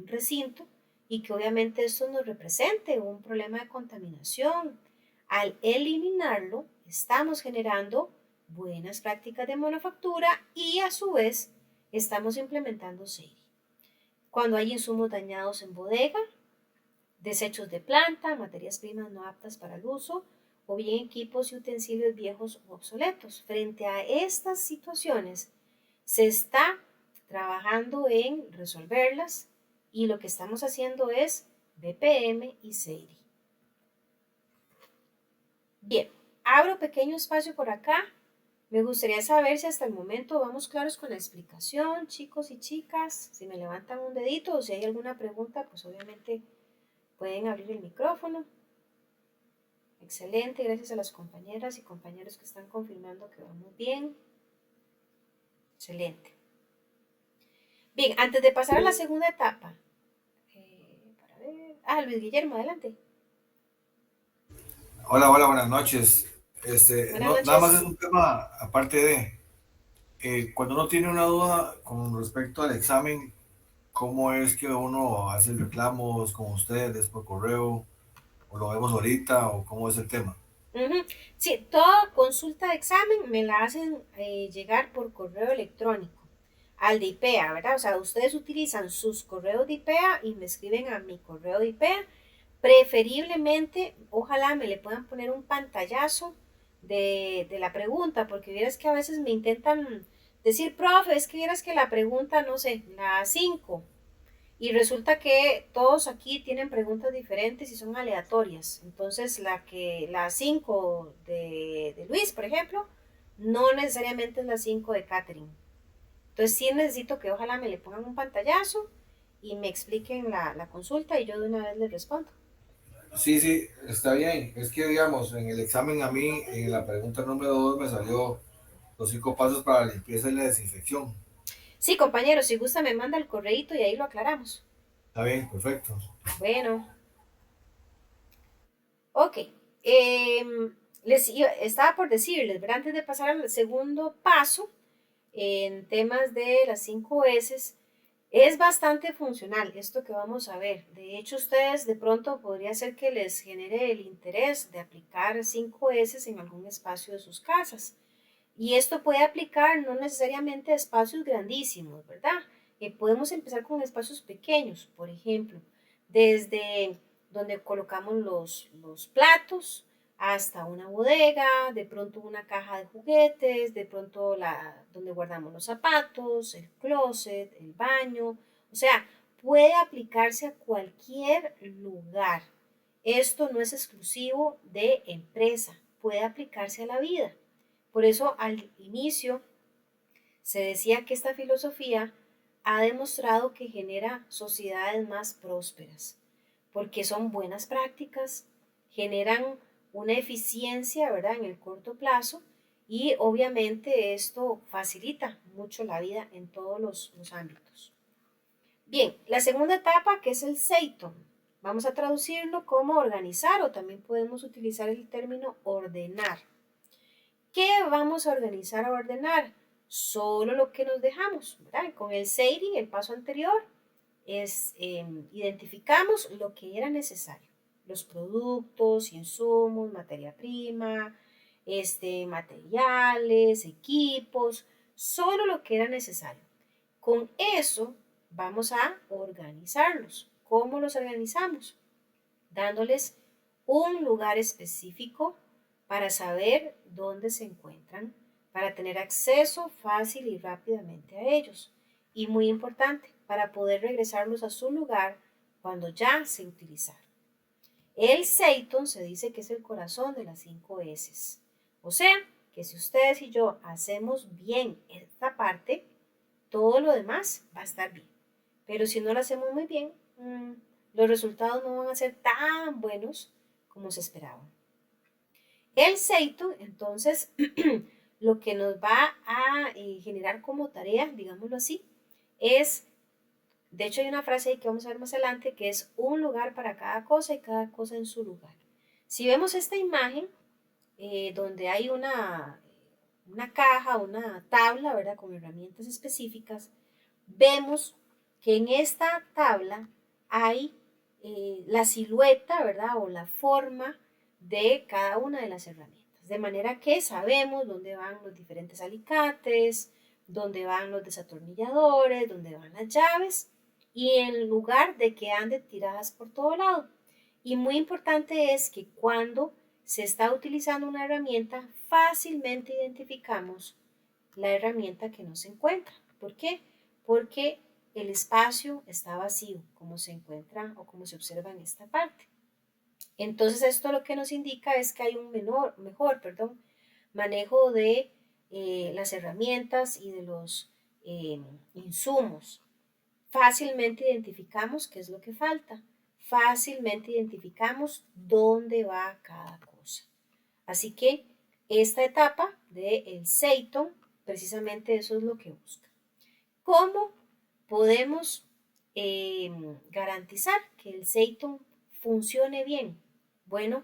[SPEAKER 1] recinto y que obviamente esto nos represente un problema de contaminación. Al eliminarlo, estamos generando buenas prácticas de manufactura y a su vez estamos implementando SEIRI. Cuando hay insumos dañados en bodega, desechos de planta, materias primas no aptas para el uso, o bien equipos y utensilios viejos u obsoletos. Frente a estas situaciones, se está trabajando en resolverlas y lo que estamos haciendo es BPM y SEIRI. Bien, abro pequeño espacio por acá. Me gustaría saber si hasta el momento vamos claros con la explicación, chicos y chicas. Si me levantan un dedito o si hay alguna pregunta, pues obviamente pueden abrir el micrófono. Excelente, gracias a las compañeras y compañeros que están confirmando que vamos bien. Excelente. Bien, antes de pasar a la segunda etapa, para ver. Luis Guillermo, adelante.
[SPEAKER 4] Hola, hola, buenas noches.
[SPEAKER 1] Buenas noches.
[SPEAKER 4] Nada más es un tema aparte de cuando uno tiene una duda con respecto al examen, ¿cómo es que uno hace reclamos con ustedes por correo o lo vemos ahorita o cómo es el tema?
[SPEAKER 1] Sí, toda consulta de examen me la hacen llegar por correo electrónico. al de IPEA, ¿verdad? O sea, ustedes utilizan sus correos de IPEA y me escriben a mi correo de IPEA. Preferiblemente, ojalá me le puedan poner un pantallazo de la pregunta, porque vieras que a veces me intentan decir, profe, es que vieras que la pregunta, no sé, la 5, y resulta que todos aquí tienen preguntas diferentes y son aleatorias. Entonces, la 5 de Luis, por ejemplo, no necesariamente es la 5 de Catherine. Entonces, sí necesito que ojalá me le pongan un pantallazo y me expliquen la consulta y yo de una vez les respondo.
[SPEAKER 4] Sí, sí, está bien. Es que, digamos, en el examen a mí, en la pregunta número 2 me salió los 5 pasos para la limpieza y la desinfección.
[SPEAKER 1] Sí, compañero, si gusta me manda el correíto y ahí lo aclaramos.
[SPEAKER 4] Está bien, perfecto.
[SPEAKER 1] Bueno, ok. Estaba por decirles, ¿verdad? Antes de pasar al segundo paso, en temas de las 5 S, es bastante funcional esto que vamos a ver. De hecho, ustedes de pronto podría ser que les genere el interés de aplicar 5 S en algún espacio de sus casas. Y esto puede aplicar no necesariamente a espacios grandísimos, ¿verdad? Podemos empezar con espacios pequeños, por ejemplo, desde donde colocamos los platos hasta una bodega, de pronto una caja de juguetes, de pronto donde guardamos los zapatos, el closet, el baño. O sea, puede aplicarse a cualquier lugar. Esto no es exclusivo de empresa, puede aplicarse a la vida. Por eso al inicio se decía que esta filosofía ha demostrado que genera sociedades más prósperas, porque son buenas prácticas, generan una eficiencia, ¿verdad?, en el corto plazo y obviamente esto facilita mucho la vida en todos los ámbitos. Bien, la segunda etapa que es el Seiton, vamos a traducirlo como organizar o también podemos utilizar el término ordenar. ¿Qué vamos a organizar o ordenar? Solo lo que nos dejamos, ¿verdad? Con el Seiring, el paso anterior, identificamos lo que era necesario, los productos, insumos, materia prima, materiales, equipos, solo lo que era necesario. Con eso vamos a organizarlos. ¿Cómo los organizamos? Dándoles un lugar específico para saber dónde se encuentran, para tener acceso fácil y rápidamente a ellos. Y muy importante, para poder regresarlos a su lugar cuando ya se utilizaron. El Seiton se dice que es el corazón de las 5 S. O sea, que si ustedes y yo hacemos bien esta parte, todo lo demás va a estar bien. Pero si no lo hacemos muy bien, los resultados no van a ser tan buenos como se esperaban. El Seiton, entonces, lo que nos va a generar como tarea, digámoslo así, es, de hecho hay una frase ahí que vamos a ver más adelante, que es un lugar para cada cosa y cada cosa en su lugar. Si vemos esta imagen, donde hay una caja, una tabla, ¿verdad?, con herramientas específicas, vemos que en esta tabla hay la silueta, ¿verdad?, o la forma de cada una de las herramientas, de manera que sabemos dónde van los diferentes alicates, dónde van los desatornilladores, dónde van las llaves, y en lugar de que anden tiradas por todo lado. Y muy importante es que cuando se está utilizando una herramienta, fácilmente identificamos la herramienta que no se encuentra. ¿Por qué? Porque el espacio está vacío, como se encuentra o como se observa en esta parte. Entonces esto lo que nos indica es que hay un mejor manejo de las herramientas y de los insumos. Fácilmente identificamos qué es lo que falta. Fácilmente identificamos dónde va cada cosa. Así que esta etapa del Seiton, precisamente eso es lo que busca. ¿Cómo podemos garantizar que el Seiton funcione bien? Bueno,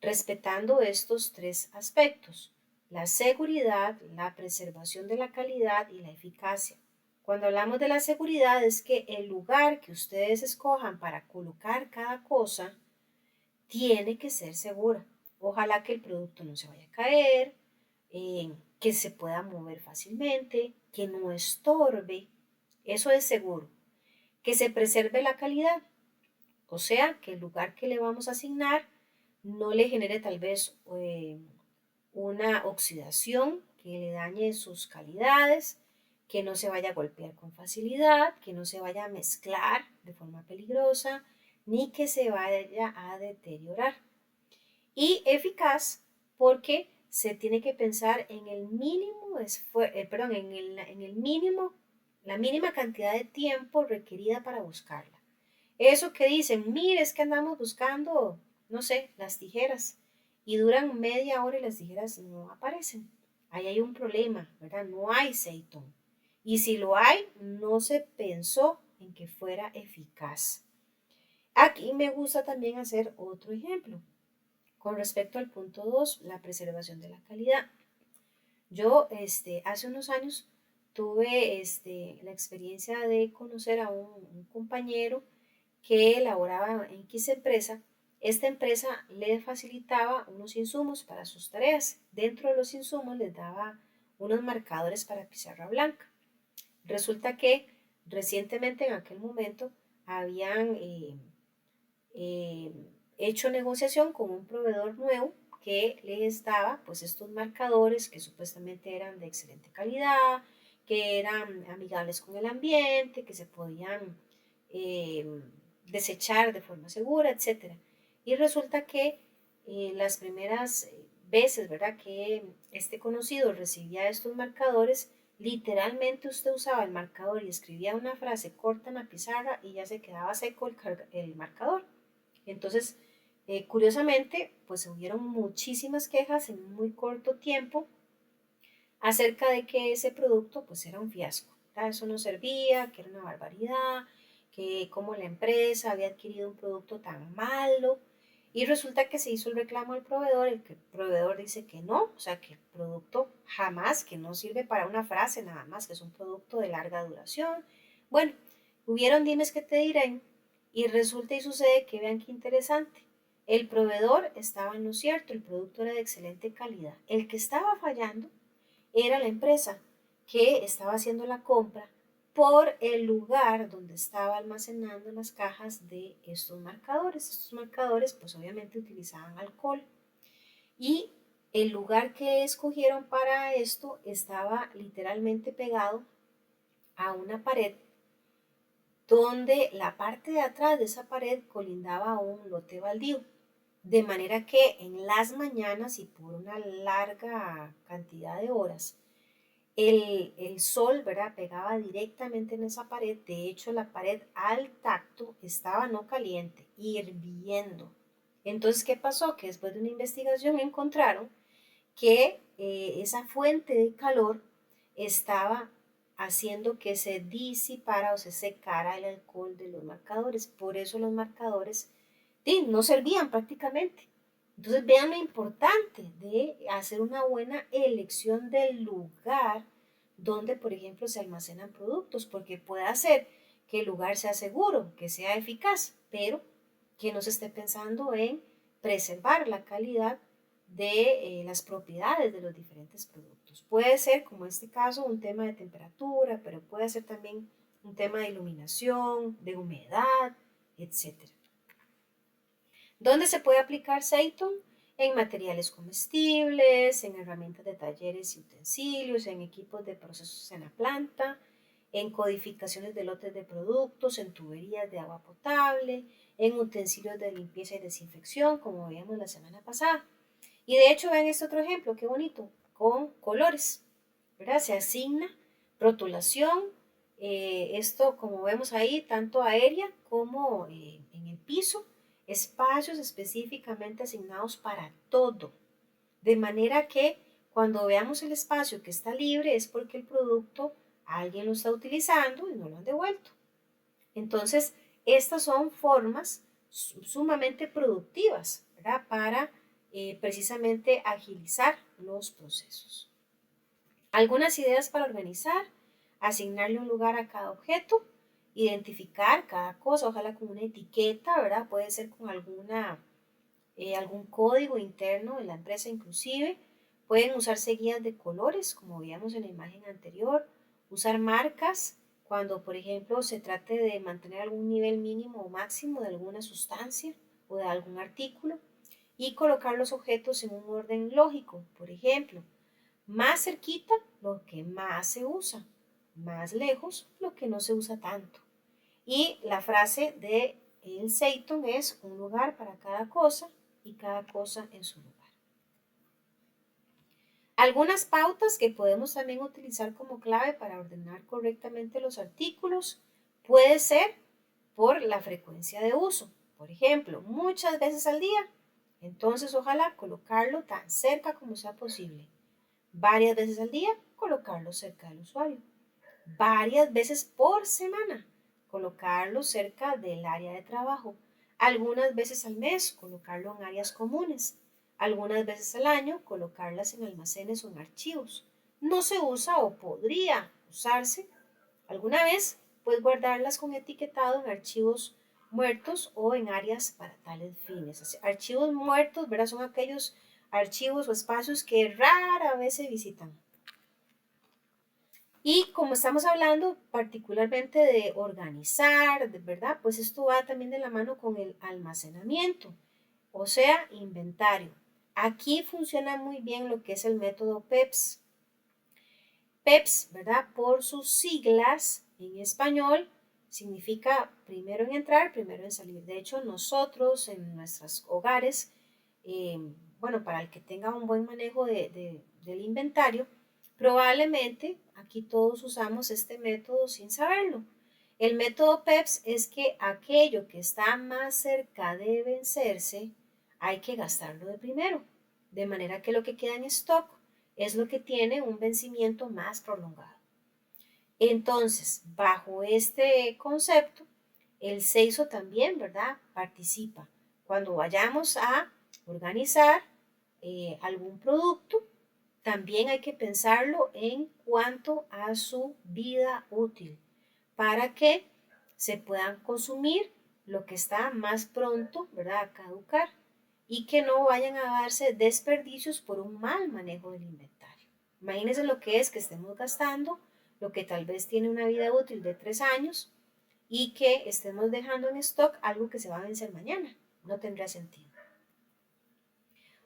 [SPEAKER 1] respetando estos 3 aspectos: la seguridad, la preservación de la calidad y la eficacia. Cuando hablamos de la seguridad es que el lugar que ustedes escojan para colocar cada cosa tiene que ser segura. Ojalá que el producto no se vaya a caer, que se pueda mover fácilmente, que no estorbe, eso es seguro, que se preserve la calidad, o sea, que el lugar que le vamos a asignar no le genere tal vez una oxidación que le dañe sus calidades, que no se vaya a golpear con facilidad, que no se vaya a mezclar de forma peligrosa, ni que se vaya a deteriorar. Y eficaz porque se tiene que pensar en el mínimo en el mínimo, la mínima cantidad de tiempo requerida para buscarla. Eso que dicen, mire, es que andamos buscando, no sé, las tijeras y duran media hora y las tijeras no aparecen. Ahí hay un problema, ¿verdad? No hay seitón. Y si lo hay, no se pensó en que fuera eficaz. Aquí me gusta también hacer otro ejemplo. Con respecto al punto 2, la preservación de la calidad. Yo hace unos años tuve la experiencia de conocer a un compañero que elaboraba en X empresa. Esta empresa le facilitaba unos insumos para sus tareas. Dentro de los insumos les daba unos marcadores para pizarra blanca. Resulta que recientemente en aquel momento habían eh, hecho negociación con un proveedor nuevo que les daba pues estos marcadores que supuestamente eran de excelente calidad, que eran amigables con el ambiente, que se podían eh, desechar de forma segura, etcétera. Y resulta que las primeras veces, ¿verdad?, que este conocido recibía estos marcadores, literalmente usted usaba el marcador y escribía una frase corta en la pizarra y ya se quedaba seco el marcador. Entonces, curiosamente, pues hubieron muchísimas quejas en muy corto tiempo acerca de que ese producto pues era un fiasco, ¿verdad? Eso no servía, que era una barbaridad, que como la empresa había adquirido un producto tan malo y resulta que se hizo el reclamo al proveedor, el proveedor dice que no, o sea que el producto jamás, que no sirve para una frase nada más, que es un producto de larga duración. Bueno, hubieron dimes que te dirán y resulta y sucede que vean qué interesante. El proveedor estaba en lo cierto, el producto era de excelente calidad. El que estaba fallando era la empresa que estaba haciendo la compra por el lugar donde estaba almacenando las cajas de estos marcadores. Estos marcadores pues obviamente utilizaban alcohol y el lugar que escogieron para esto estaba literalmente pegado a una pared donde la parte de atrás de esa pared colindaba a un lote baldío. De manera que en las mañanas y por una larga cantidad de horas, el sol, ¿verdad?, pegaba directamente en esa pared. De hecho, la pared al tacto estaba no caliente, hirviendo. Entonces, ¿qué pasó? Que después de una investigación encontraron que esa fuente de calor estaba haciendo que se disipara o se secara el alcohol de los marcadores. Por eso los marcadores no servían prácticamente. Entonces vean lo importante de hacer una buena elección del lugar donde, por ejemplo, se almacenan productos, porque puede hacer que el lugar sea seguro, que sea eficaz, pero que no se esté pensando en preservar la calidad de las propiedades de los diferentes productos. Puede ser, como en este caso, un tema de temperatura, pero puede ser también un tema de iluminación, de humedad, etcétera. ¿Dónde se puede aplicar Seiton? En materiales comestibles, en herramientas de talleres y utensilios, en equipos de procesos en la planta, en codificaciones de lotes de productos, en tuberías de agua potable, en utensilios de limpieza y desinfección, como veíamos la semana pasada. Y de hecho, vean este otro ejemplo, qué bonito, con colores, ¿verdad? Se asigna rotulación, esto como vemos ahí, tanto aérea como en el piso, espacios específicamente asignados para todo, de manera que cuando veamos el espacio que está libre es porque el producto alguien lo está utilizando y no lo han devuelto. Entonces, estas son formas sumamente productivas, ¿verdad?, para precisamente agilizar los procesos. Algunas ideas para organizar: asignarle un lugar a cada objeto, identificar cada cosa, ojalá con una etiqueta, ¿verdad? Puede ser con algún código interno de la empresa inclusive, Pueden usarse guías de colores, como veíamos en la imagen anterior, usar marcas cuando, por ejemplo, se trate de mantener algún nivel mínimo o máximo de alguna sustancia o de algún artículo, y colocar los objetos en un orden lógico. Por ejemplo, más cerquita lo que más se usa, más lejos lo que no se usa tanto. Y la frase de el Seiton es un lugar para cada cosa y cada cosa en su lugar. Algunas pautas que podemos también utilizar como clave para ordenar correctamente los artículos puede ser por la frecuencia de uso. Por ejemplo, muchas veces al día, entonces ojalá colocarlo tan cerca como sea posible. Varias veces al día, colocarlo cerca del usuario. Varias veces por semana, colocarlo cerca del área de trabajo. Algunas veces al mes, colocarlo en áreas comunes. Algunas veces al año, colocarlas en almacenes o en archivos. No se usa o podría usarse alguna vez, pues guardarlas con etiquetado en archivos muertos o en áreas para tales fines. Archivos muertos, ¿verdad? Son aquellos archivos o espacios que rara vez se visitan. Y como estamos hablando particularmente de organizar, ¿verdad? Pues esto va también de la mano con el almacenamiento, o sea, inventario. Aquí funciona muy bien lo que es el método PEPS. PEPS, ¿verdad? Por sus siglas en español, significa primero en entrar, primero en salir. De hecho, nosotros en nuestros hogares, bueno, para el que tenga un buen manejo del inventario, probablemente aquí todos usamos este método sin saberlo. El método PEPS es que aquello que está más cerca de vencerse, hay que gastarlo de primero, de manera que lo que queda en stock es lo que tiene un vencimiento más prolongado. Entonces, bajo este concepto, el CEISO también, ¿verdad?, participa. Cuando vayamos a organizar algún producto, también hay que pensarlo en cuanto a su vida útil, para que se puedan consumir lo que está más pronto, ¿verdad?, a caducar, y que no vayan a darse desperdicios por un mal manejo del inventario. Imagínense lo que es que estemos gastando lo que tal vez tiene una vida útil de 3 años y que estemos dejando en stock algo que se va a vencer mañana. No tendría sentido.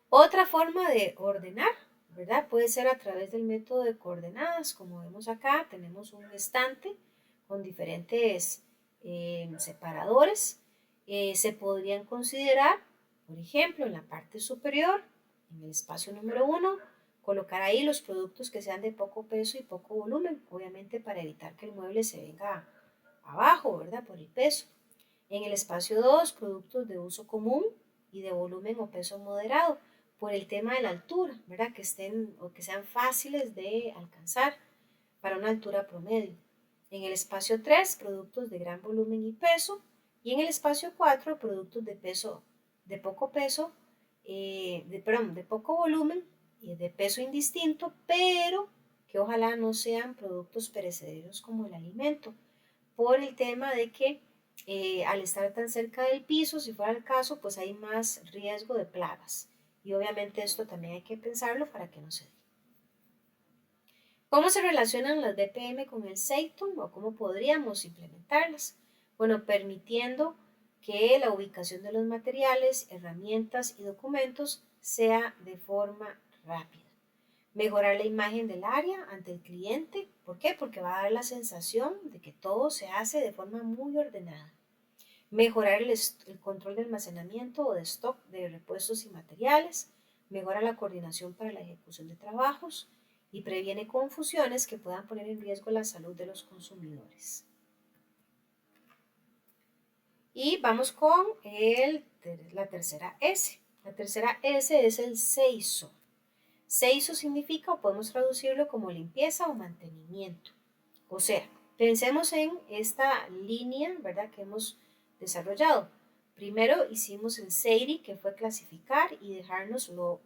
[SPEAKER 1] Otra forma de ordenar, ¿verdad?, puede ser a través del método de coordenadas. Como vemos acá, tenemos un estante con diferentes separadores. Se podrían considerar, por ejemplo, en la parte superior, en el espacio número 1, colocar ahí los productos que sean de poco peso y poco volumen, obviamente para evitar que el mueble se venga abajo, ¿verdad?, por el peso. En el espacio 2, productos de uso común y de volumen o peso moderado, por el tema de la altura, ¿verdad?, que estén o que sean fáciles de alcanzar para una altura promedio. En el espacio 3, productos de gran volumen y peso. Y en el espacio 4, productos de peso, de poco peso, de poco volumen y de peso indistinto, pero que ojalá no sean productos perecederos como el alimento, por el tema de que al estar tan cerca del piso, si fuera el caso, pues hay más riesgo de plagas. Y obviamente esto también hay que pensarlo para que no se dé. ¿Cómo se relacionan las DPM con el Seiton o cómo podríamos implementarlas? Bueno, permitiendo que la ubicación de los materiales, herramientas y documentos sea de forma rápida. Mejorar la imagen del área ante el cliente. ¿Por qué? Porque va a dar la sensación de que todo se hace de forma muy ordenada. Mejorar el control de almacenamiento o de stock de repuestos y materiales. Mejora la coordinación para la ejecución de trabajos y previene confusiones que puedan poner en riesgo la salud de los consumidores. Y vamos con la tercera S. La tercera S es el SEISO. SEISO significa, o podemos traducirlo como limpieza o mantenimiento. O sea, pensemos en esta línea, ¿verdad?, que hemos desarrollado. Primero hicimos el SEIRI, que fue clasificar y dejarnos lo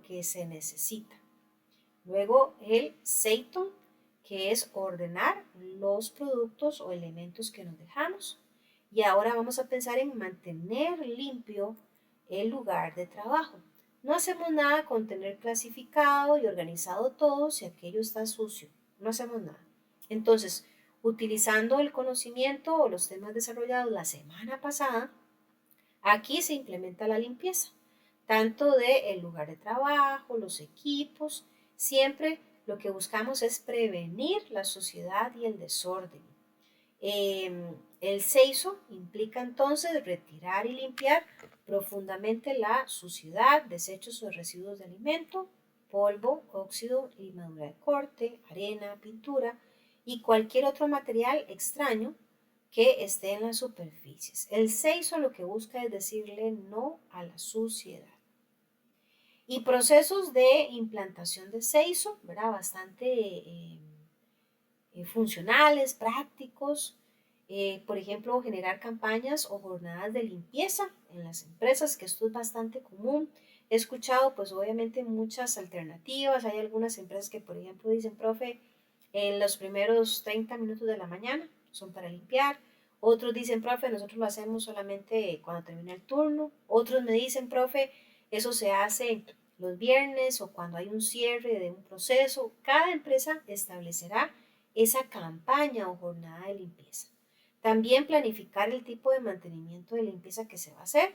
[SPEAKER 1] que se necesita. Luego el Seiton, que es ordenar los productos o elementos que nos dejamos. Y ahora vamos a pensar en mantener limpio el lugar de trabajo. No hacemos nada con tener clasificado y organizado todo si aquello está sucio. No hacemos nada. Entonces, utilizando el conocimiento o los temas desarrollados la semana pasada, aquí se implementa la limpieza, tanto del lugar de trabajo, los equipos. Siempre lo que buscamos es prevenir la suciedad y el desorden. El seiso implica entonces retirar y limpiar profundamente la suciedad, desechos o residuos de alimento, polvo, óxido, limadura de corte, arena, pintura y cualquier otro material extraño que esté en las superficies. El seiso lo que busca es decirle no a la suciedad. Y procesos de implantación de seiso, ¿verdad? Bastante funcionales, prácticos. Por ejemplo, generar campañas o jornadas de limpieza en las empresas, que esto es bastante común. He escuchado, pues obviamente, muchas alternativas. Hay algunas empresas que, por ejemplo, dicen, profe, en los primeros 30 minutos de la mañana son para limpiar. Otros dicen, profe, nosotros lo hacemos solamente cuando termina el turno. Otros me dicen, profe, eso se hace los viernes o cuando hay un cierre de un proceso. Cada empresa establecerá esa campaña o jornada de limpieza. También planificar el tipo de mantenimiento de limpieza que se va a hacer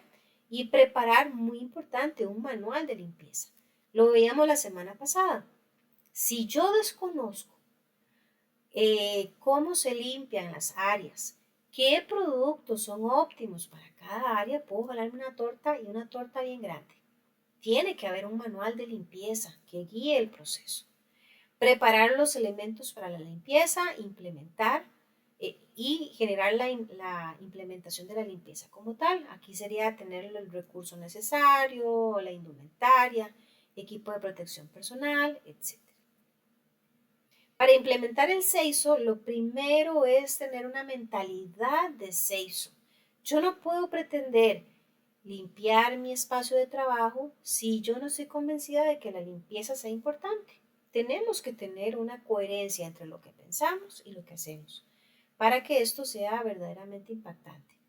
[SPEAKER 1] y preparar, muy importante, un manual de limpieza. Lo veíamos la semana pasada. Si yo desconozco cómo se limpian las áreas, qué productos son óptimos para cada área, puedo jalarme una torta y una torta bien grande. Tiene que haber un manual de limpieza que guíe el proceso. Preparar los elementos para la limpieza, implementar y generar la implementación de la limpieza como tal. Aquí sería tener el recurso necesario, la indumentaria, equipo de protección personal, etc. Para implementar el seiso, lo primero es tener una mentalidad de seiso. Yo no puedo pretender limpiar mi espacio de trabajo si yo no estoy convencida de que la limpieza sea importante. Tenemos que tener una coherencia entre lo que pensamos y lo que hacemos para que esto sea verdaderamente impactante.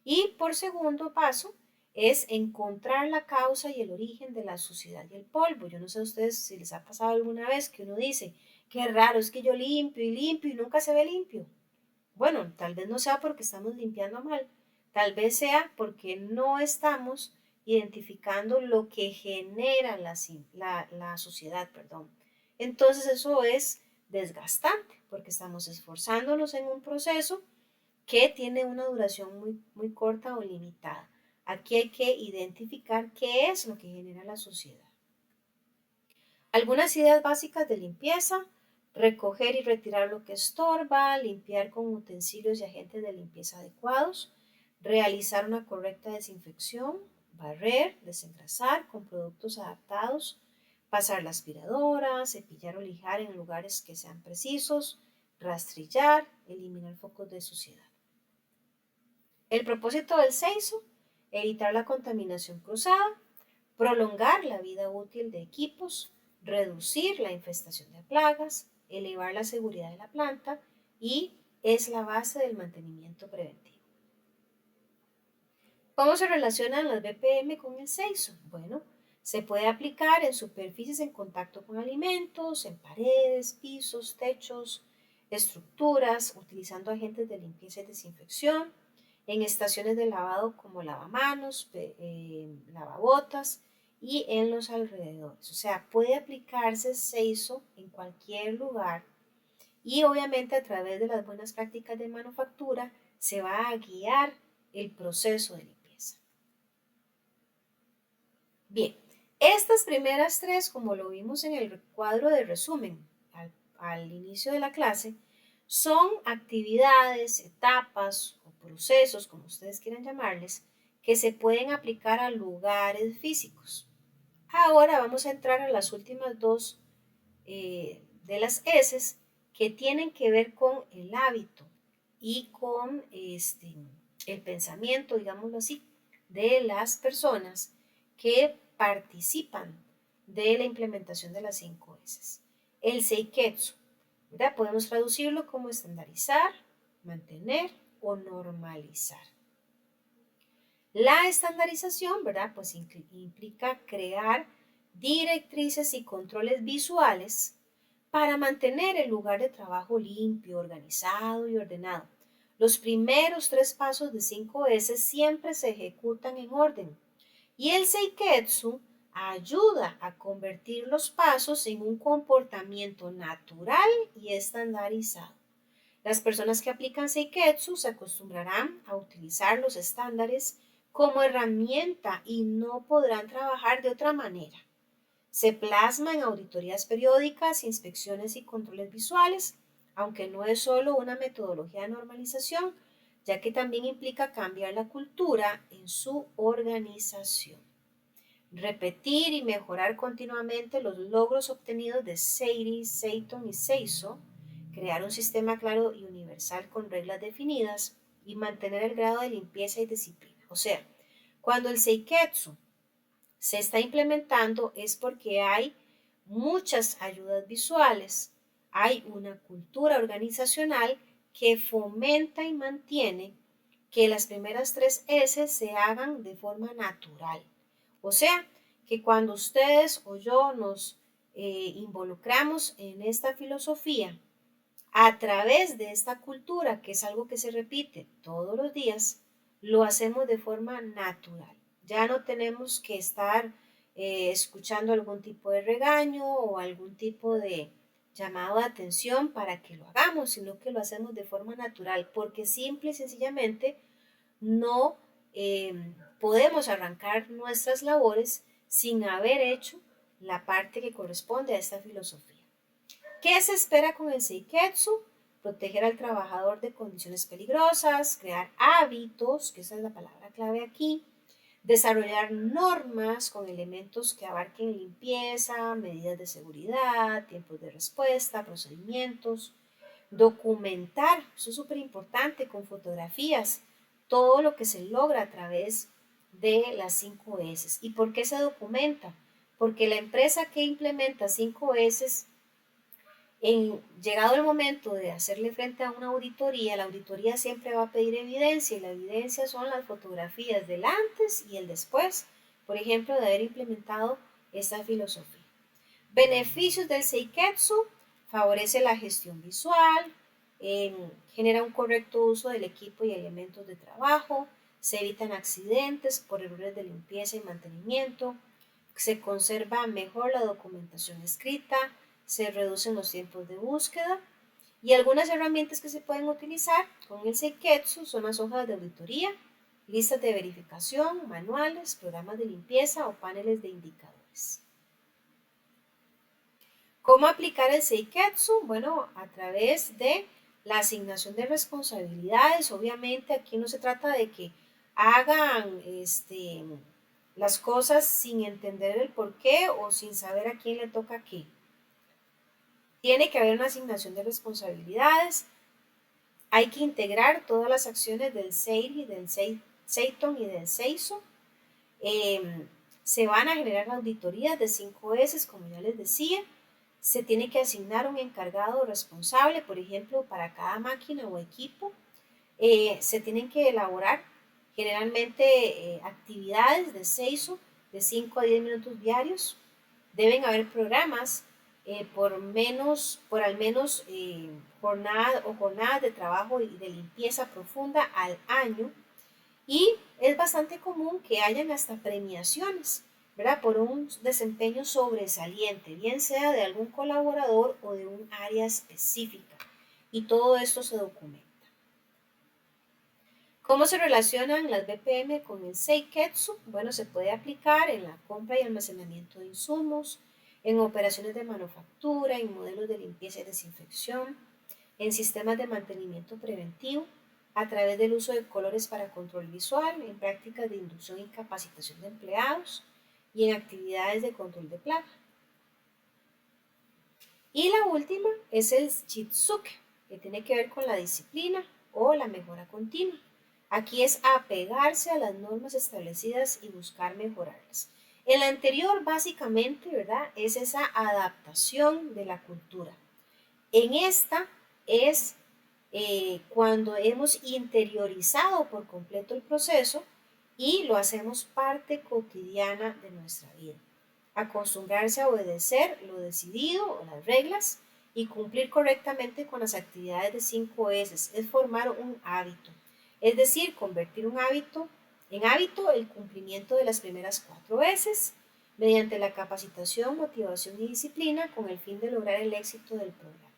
[SPEAKER 1] Y por segundo paso es encontrar la causa y el origen de la suciedad y el polvo. Yo no sé a ustedes si les ha pasado alguna vez que uno dice, qué raro, es que yo limpio y nunca se ve limpio. Bueno, tal vez no sea porque estamos limpiando mal, tal vez sea porque no estamos identificando lo que genera la suciedad, perdón. Entonces eso es desgastante porque estamos esforzándonos en un proceso que tiene una duración muy corta o limitada. Aquí hay que identificar qué es lo que genera la suciedad. Algunas ideas básicas de limpieza: recoger y retirar lo que estorba, limpiar con utensilios y agentes de limpieza adecuados, realizar una correcta desinfección, barrer, desengrasar con productos adaptados, pasar la aspiradora, cepillar o lijar en lugares que sean precisos, rastrillar, eliminar focos de suciedad. El propósito del seiso: evitar la contaminación cruzada, prolongar la vida útil de equipos, reducir la infestación de plagas, elevar la seguridad de la planta y es la base del mantenimiento preventivo. ¿Cómo se relacionan las BPM con el seiso? Bueno, se puede aplicar en superficies en contacto con alimentos, en paredes, pisos, techos, estructuras, utilizando agentes de limpieza y desinfección, en estaciones de lavado como lavamanos, lavabotas y en los alrededores. O sea, puede aplicarse seiso en cualquier lugar y obviamente a través de las buenas prácticas de manufactura se va a guiar el proceso de limpieza. Bien, estas primeras tres, como lo vimos en el cuadro de resumen al inicio de la clase, son actividades, etapas o procesos, como ustedes quieran llamarles, que se pueden aplicar a lugares físicos. Ahora vamos a entrar a las últimas dos de las S, que tienen que ver con el hábito y con el pensamiento, digámoslo así, de las personas que participan de la implementación de las 5 S. El seiketsu, ¿verdad? Podemos traducirlo como estandarizar, mantener o normalizar. La estandarización, ¿verdad? Pues implica crear directrices y controles visuales para mantener el lugar de trabajo limpio, organizado y ordenado. Los primeros 3 pasos de 5S siempre se ejecutan en orden y el Seiketsu ayuda a convertir los pasos en un comportamiento natural y estandarizado. Las personas que aplican Seiketsu se acostumbrarán a utilizar los estándares como herramienta y no podrán trabajar de otra manera. Se plasma en auditorías periódicas, inspecciones y controles visuales, aunque no es solo una metodología de normalización, ya que también implica cambiar la cultura en su organización. Repetir y mejorar continuamente los logros obtenidos de Seiri, Seiton y Seiso, crear un sistema claro y universal con reglas definidas y mantener el grado de limpieza y disciplina. O sea, cuando el Seiketsu se está implementando es porque hay muchas ayudas visuales, hay una cultura organizacional que fomenta y mantiene que las primeras 3 S se hagan de forma natural. O sea, que cuando ustedes o yo nos involucramos en esta filosofía a través de esta cultura, que es algo que se repite todos los días, lo hacemos de forma natural. Ya no tenemos que estar escuchando algún tipo de regaño o algún tipo de llamado de atención para que lo hagamos, sino que lo hacemos de forma natural, porque simple y sencillamente no podemos arrancar nuestras labores sin haber hecho la parte que corresponde a esta filosofía. ¿Qué se espera con el Seiketsu? Proteger al trabajador de condiciones peligrosas, crear hábitos, que esa es la palabra clave aquí, desarrollar normas con elementos que abarquen limpieza, medidas de seguridad, tiempos de respuesta, procedimientos, documentar, eso es súper importante, con fotografías, todo lo que se logra a través de las 5 S. ¿Y por qué se documenta? Porque la empresa que implementa 5 S, llegado el momento de hacerle frente a una auditoría, la auditoría siempre va a pedir evidencia y la evidencia son las fotografías del antes y el después, por ejemplo, de haber implementado esta filosofía. Beneficios del Seiketsu: favorece la gestión visual, genera un correcto uso del equipo y elementos de trabajo, se evitan accidentes por errores de limpieza y mantenimiento, se conserva mejor la documentación escrita, se reducen los tiempos de búsqueda y algunas herramientas que se pueden utilizar con el Seiketsu son las hojas de auditoría, listas de verificación, manuales, programas de limpieza o paneles de indicadores. ¿Cómo aplicar el Seiketsu? Bueno, a través de la asignación de responsabilidades. Obviamente aquí no se trata de que hagan las cosas sin entender el por qué o sin saber a quién le toca qué. Tiene que haber una asignación de responsabilidades. Hay que integrar todas las acciones del Seiri, del Seiton y del Seiso. Se van a generar auditorías de 5 S, como ya les decía. Se tiene que asignar un encargado responsable, por ejemplo, para cada máquina o equipo. Se tienen que elaborar generalmente actividades de Seiso de 5 a 10 minutos diarios. Deben haber programas por al menos jornadas de trabajo y de limpieza profunda al año. Y es bastante común que hayan hasta premiaciones, ¿verdad?, por un desempeño sobresaliente, bien sea de algún colaborador o de un área específica. Y todo esto se documenta. ¿Cómo se relacionan las BPM con el Seiketsu? Bueno, se puede aplicar en la compra y almacenamiento de insumos, en operaciones de manufactura, en modelos de limpieza y desinfección, en sistemas de mantenimiento preventivo, a través del uso de colores para control visual, en prácticas de inducción y capacitación de empleados y en actividades de control de plaga. Y la última es el Shitsuke, que tiene que ver con la disciplina o la mejora continua. Aquí es apegarse a las normas establecidas y buscar mejorarlas. El anterior básicamente, ¿verdad?, es esa adaptación de la cultura. En esta es cuando hemos interiorizado por completo el proceso y lo hacemos parte cotidiana de nuestra vida. Acostumbrarse a obedecer lo decidido o las reglas y cumplir correctamente con las actividades de 5S es formar un hábito, es decir, convertir un hábito en hábito el cumplimiento de las primeras 4S mediante la capacitación, motivación y disciplina con el fin de lograr el éxito del programa.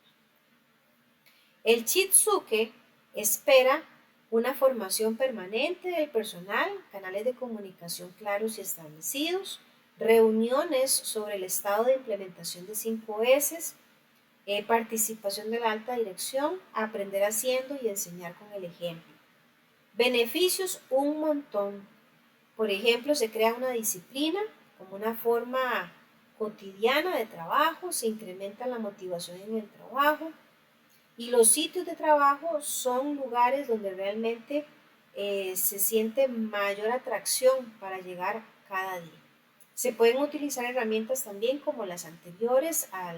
[SPEAKER 1] El Chitsuke espera una formación permanente del personal, canales de comunicación claros y establecidos, reuniones sobre el estado de implementación de 5S, participación de la alta dirección, aprender haciendo y enseñar con el ejemplo. Beneficios un montón. Por ejemplo, se crea una disciplina como una forma cotidiana de trabajo, se incrementa la motivación en el trabajo y los sitios de trabajo son lugares donde realmente se siente mayor atracción para llegar cada día. Se pueden utilizar herramientas también como las anteriores a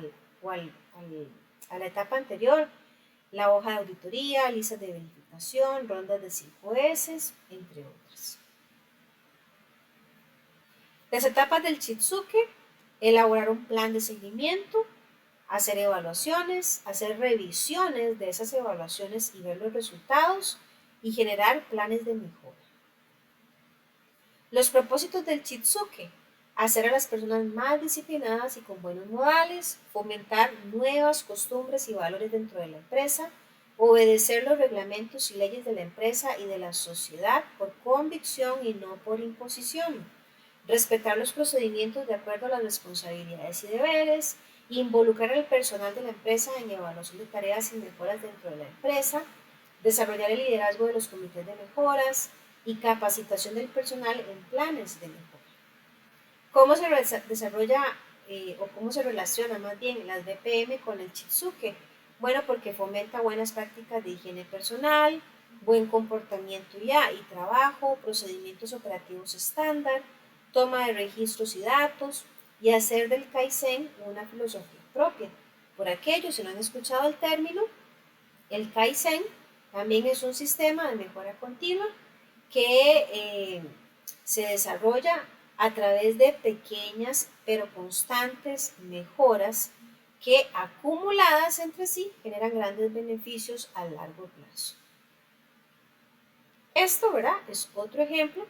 [SPEAKER 1] la etapa anterior, la hoja de auditoría, listas de verificación, rondas de 5S, entre otras. Las etapas del Chitsuke: elaborar un plan de seguimiento, hacer evaluaciones, hacer revisiones de esas evaluaciones y ver los resultados y generar planes de mejora. Los propósitos del Chitsuke: hacer a las personas más disciplinadas y con buenos modales, fomentar nuevas costumbres y valores dentro de la empresa, obedecer los reglamentos y leyes de la empresa y de la sociedad por convicción y no por imposición, respetar los procedimientos de acuerdo a las responsabilidades y deberes, involucrar al personal de la empresa en evaluación de tareas y mejoras dentro de la empresa, desarrollar el liderazgo de los comités de mejoras y capacitación del personal en planes de mejora. ¿Cómo se desarrolla o cómo se relaciona más bien las BPM con el Chitsuke? Bueno, porque fomenta buenas prácticas de higiene personal, buen comportamiento y trabajo, procedimientos operativos estándar, toma de registros y datos y hacer del Kaizen una filosofía propia. Por aquello, si no han escuchado el término, el Kaizen también es un sistema de mejora continua que se desarrolla a través de pequeñas pero constantes mejoras que acumuladas entre sí generan grandes beneficios a largo plazo. Esto, ¿verdad?, es otro ejemplo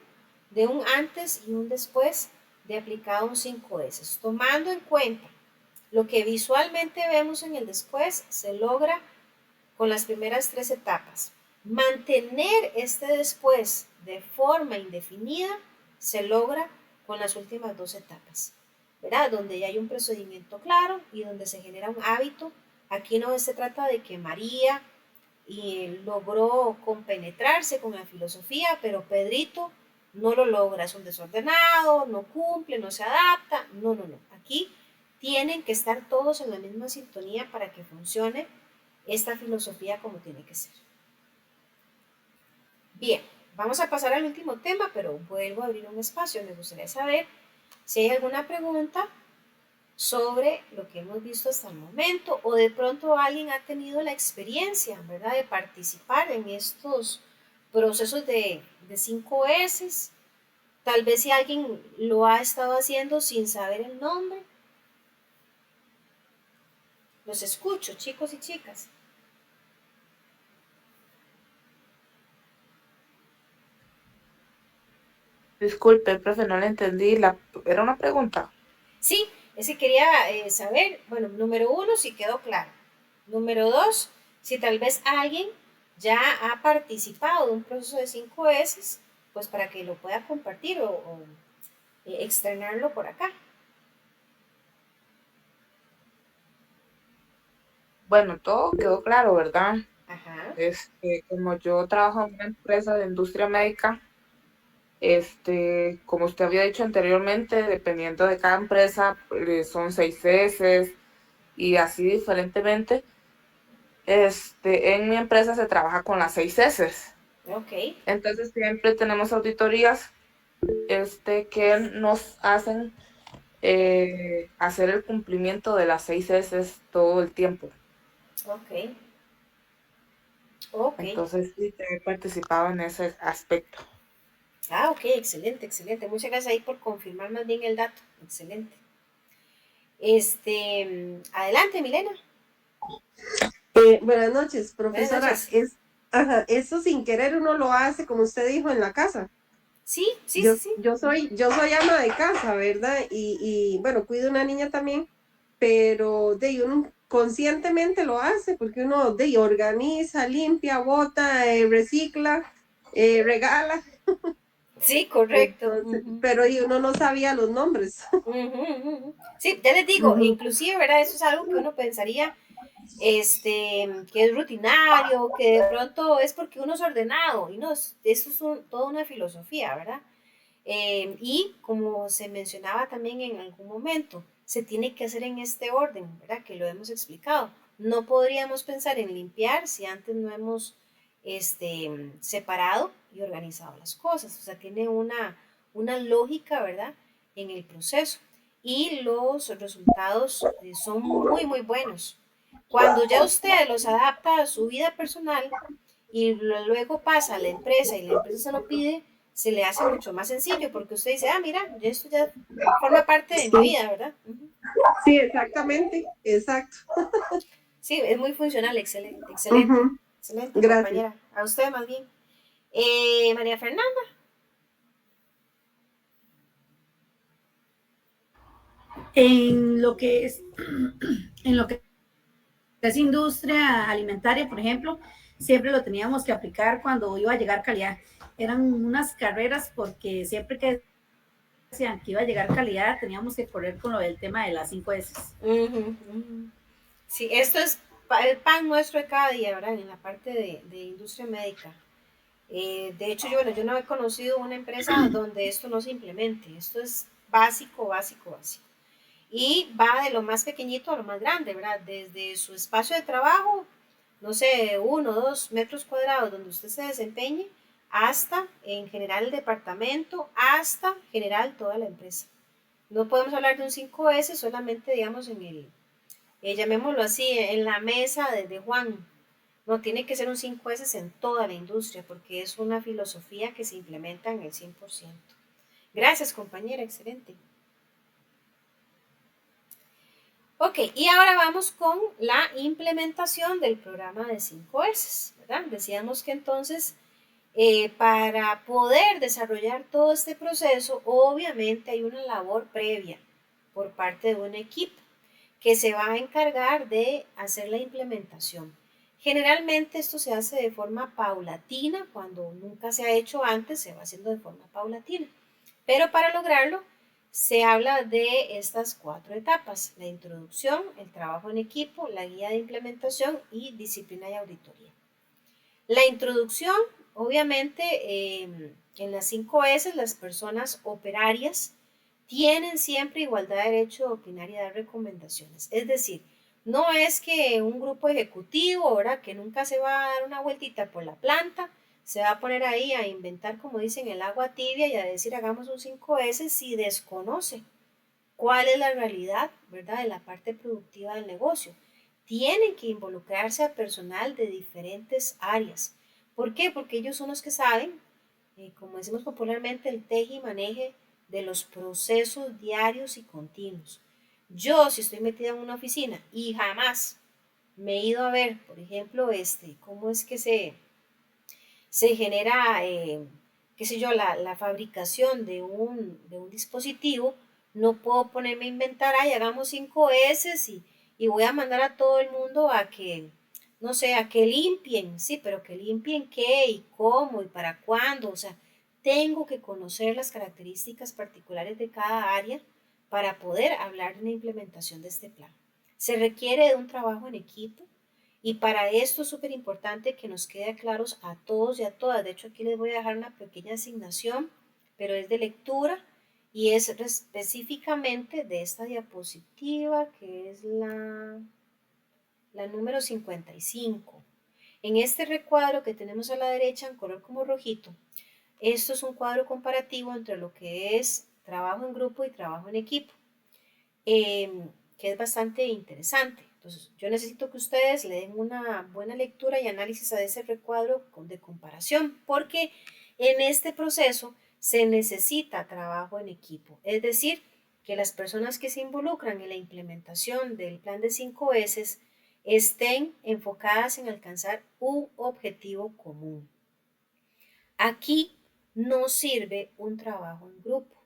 [SPEAKER 1] de un antes y un después de aplicado un 5S. Tomando en cuenta lo que visualmente vemos en el después, se logra con las primeras 3 etapas. Mantener este después de forma indefinida se logra con las últimas 2 etapas, ¿verdad? Donde ya hay un procedimiento claro y donde se genera un hábito. Aquí no se trata de que María logró compenetrarse con la filosofía, pero Pedrito no lo logra, es un desordenado, no cumple, no se adapta. No. Aquí tienen que estar todos en la misma sintonía para que funcione esta filosofía como tiene que ser. Bien, vamos a pasar al último tema, pero vuelvo a abrir un espacio. Me gustaría saber si hay alguna pregunta sobre lo que hemos visto hasta el momento, o de pronto alguien ha tenido la experiencia, ¿verdad?, de participar en estos procesos de 5S. Tal vez si alguien lo ha estado haciendo sin saber el nombre. Los escucho, chicos y chicas.
[SPEAKER 3] Disculpe, profe, no le entendí. ¿Era una pregunta?
[SPEAKER 1] Sí, ese quería saber, bueno, número 1, si quedó claro. Número 2, si tal vez alguien ya ha participado de un proceso de 5S, pues para que lo pueda compartir o externarlo por acá.
[SPEAKER 3] Bueno, todo quedó claro, ¿verdad?
[SPEAKER 1] Ajá.
[SPEAKER 3] Como yo trabajo en una empresa de industria médica, como usted había dicho anteriormente, dependiendo de cada empresa, son 6S y así diferentemente. En mi empresa se trabaja con las 6S.
[SPEAKER 1] Ok.
[SPEAKER 3] Entonces siempre tenemos auditorías que nos hacen hacer el cumplimiento de las 6S todo el tiempo.
[SPEAKER 1] Ok.
[SPEAKER 3] Entonces sí, he participado en ese aspecto.
[SPEAKER 1] Ah, ok, excelente, excelente. Muchas gracias ahí por confirmar más bien el dato. Excelente. Adelante, Milena.
[SPEAKER 5] Buenas noches,
[SPEAKER 1] Buenas
[SPEAKER 5] profesora.
[SPEAKER 1] noches.
[SPEAKER 5] Ajá, eso sin querer uno lo hace, como usted dijo, en la casa.
[SPEAKER 1] Sí, sí, sí, sí.
[SPEAKER 5] Yo soy ama de casa, ¿verdad? Bueno, cuido una niña también, pero uno conscientemente lo hace porque uno organiza, limpia, bota, recicla, regala.
[SPEAKER 1] Sí, correcto.
[SPEAKER 5] Entonces,
[SPEAKER 1] Ujú.
[SPEAKER 5] pero uno no sabía los nombres.
[SPEAKER 1] Ujú, ujú, ujú. Sí, ya les digo,
[SPEAKER 5] Ujú.
[SPEAKER 1] inclusive, ¿verdad? Eso es algo que uno pensaría, que es rutinario, que de pronto es porque uno es ordenado, y no, eso es toda una filosofía, ¿verdad? Y como se mencionaba también en algún momento, se tiene que hacer en este orden, ¿verdad? Que lo hemos explicado. No podríamos pensar en limpiar si antes no hemos separado y organizado las cosas. O sea, tiene una lógica, ¿verdad? En el proceso. Y los resultados son muy, muy buenos. Cuando ya usted los adapta a su vida personal y luego pasa a la empresa y la empresa se lo pide, se le hace mucho más sencillo porque usted dice, ah, mira, esto ya forma parte de mi
[SPEAKER 5] Sí,
[SPEAKER 1] vida, ¿verdad? Ujú.
[SPEAKER 5] sí, exactamente, exacto.
[SPEAKER 1] Sí, es muy funcional, excelente, excelente,
[SPEAKER 5] Ujú.
[SPEAKER 1] excelente,
[SPEAKER 5] Gracias.
[SPEAKER 1] compañera. A usted más bien. María Fernanda.
[SPEAKER 2] En lo que es, en lo que es industria alimentaria, por ejemplo, siempre lo teníamos que aplicar cuando iba a llegar calidad. Eran unas carreras porque siempre que decían que iba a llegar calidad, teníamos que correr con lo del tema de las 5 S.
[SPEAKER 1] Ujú, ujú. Sí, esto es el pan nuestro de cada día, ¿verdad? En la parte de industria médica. De hecho, bueno, yo no he conocido una empresa donde esto no se implemente. Esto es básico, básico, básico. Y va de lo más pequeñito a lo más grande, ¿verdad? Desde su espacio de trabajo, no sé, 1 o 2 metros cuadrados donde usted se desempeñe, hasta en general el departamento, hasta general toda la empresa. No podemos hablar de un 5S solamente, digamos, llamémoslo así, en la mesa de Juan. No, tiene que ser un 5S en toda la industria porque es una filosofía que se implementa en el 100%. Gracias, compañera, excelente. Ok, y ahora vamos con la implementación del programa de 5S, ¿verdad? Decíamos que entonces, para poder desarrollar todo este proceso, obviamente hay una labor previa por parte de un equipo que se va a encargar de hacer la implementación. Generalmente esto se hace de forma paulatina, cuando nunca se ha hecho antes, se va haciendo de forma paulatina. Pero para lograrlo, se habla de estas 4 etapas: la introducción, el trabajo en equipo, la guía de implementación y disciplina y auditoría. La introducción, obviamente, en las 5S, las personas operarias tienen siempre igualdad de derecho de opinar y dar recomendaciones. Es decir, no es que un grupo ejecutivo, ahora que nunca se va a dar una vueltita por la planta, se va a poner ahí a inventar, como dicen, el agua tibia y a decir hagamos un 5S si desconoce cuál es la realidad, ¿verdad?, de la parte productiva del negocio. Tienen que involucrarse a personal de diferentes áreas. ¿Por qué? Porque ellos son los que saben, como decimos popularmente, el teje y maneje de los procesos diarios y continuos. Yo, si estoy metida en una oficina y jamás me he ido a ver, por ejemplo, cómo es que se genera, qué sé yo, la fabricación de un dispositivo, no puedo ponerme a inventar, ay, hagamos 5S y voy a mandar a todo el mundo a que, no sé, a que limpien, sí, pero que limpien qué y cómo y para cuándo, o sea, tengo que conocer las características particulares de cada área para poder hablar de una implementación de este plan. Se requiere de un trabajo en equipo, y para esto es súper importante que nos quede claros a todos y a todas. De hecho, aquí les voy a dejar una pequeña asignación, pero es de lectura y es específicamente de esta diapositiva, que es la número 55. En este recuadro que tenemos a la derecha en color como rojito, esto es un cuadro comparativo entre lo que es trabajo en grupo y trabajo en equipo, que es bastante interesante. Entonces, yo necesito que ustedes le den una buena lectura y análisis a ese recuadro de comparación, porque en este proceso se necesita trabajo en equipo. Es decir, que las personas que se involucran en la implementación del plan de 5S estén enfocadas en alcanzar un objetivo común. Aquí no sirve un trabajo en grupo.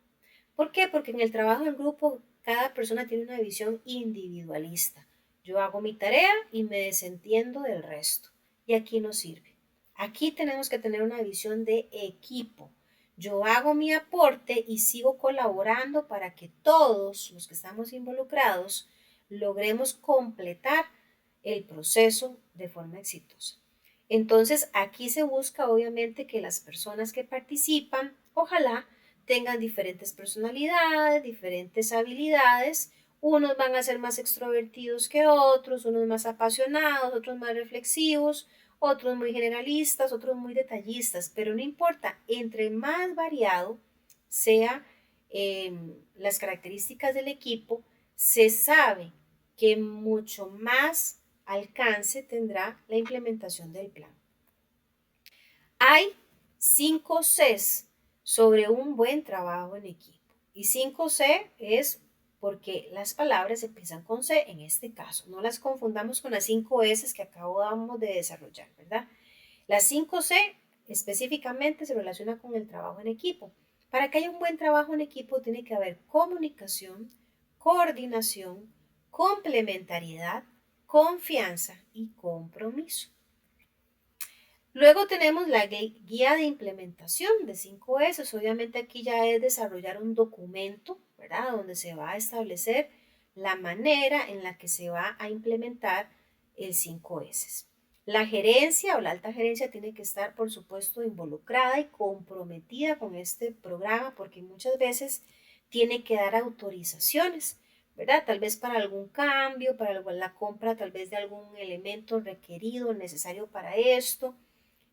[SPEAKER 1] ¿Por qué? Porque en el trabajo en grupo cada persona tiene una visión individualista. Yo hago mi tarea y me desentiendo del resto. Y aquí no sirve. Aquí tenemos que tener una visión de equipo. Yo hago mi aporte y sigo colaborando para que todos los que estamos involucrados logremos completar el proceso de forma exitosa. Entonces, aquí se busca obviamente que las personas que participan, ojalá tengan diferentes personalidades, diferentes habilidades. Unos van a ser más extrovertidos que otros, unos más apasionados, otros más reflexivos, otros muy generalistas, otros muy detallistas, pero no importa, entre más variado sea las características del equipo, se sabe que mucho más alcance tendrá la implementación del plan. Hay 5 Cs sobre un buen trabajo en equipo. Y 5C es porque las palabras empiezan con C en este caso. No las confundamos con las 5 S que acabamos de desarrollar, ¿verdad? Las 5C específicamente se relaciona con el trabajo en equipo. Para que haya un buen trabajo en equipo tiene que haber comunicación, coordinación, complementariedad, confianza y compromiso. Luego tenemos la guía de implementación de 5S. Obviamente aquí ya es desarrollar un documento, ¿verdad? Donde se va a establecer la manera en la que se va a implementar el 5S. La gerencia o la alta gerencia tiene que estar, por supuesto, involucrada y comprometida con este programa porque muchas veces tiene que dar autorizaciones, ¿verdad? Tal vez para algún cambio, para la compra tal vez de algún elemento requerido, necesario para esto,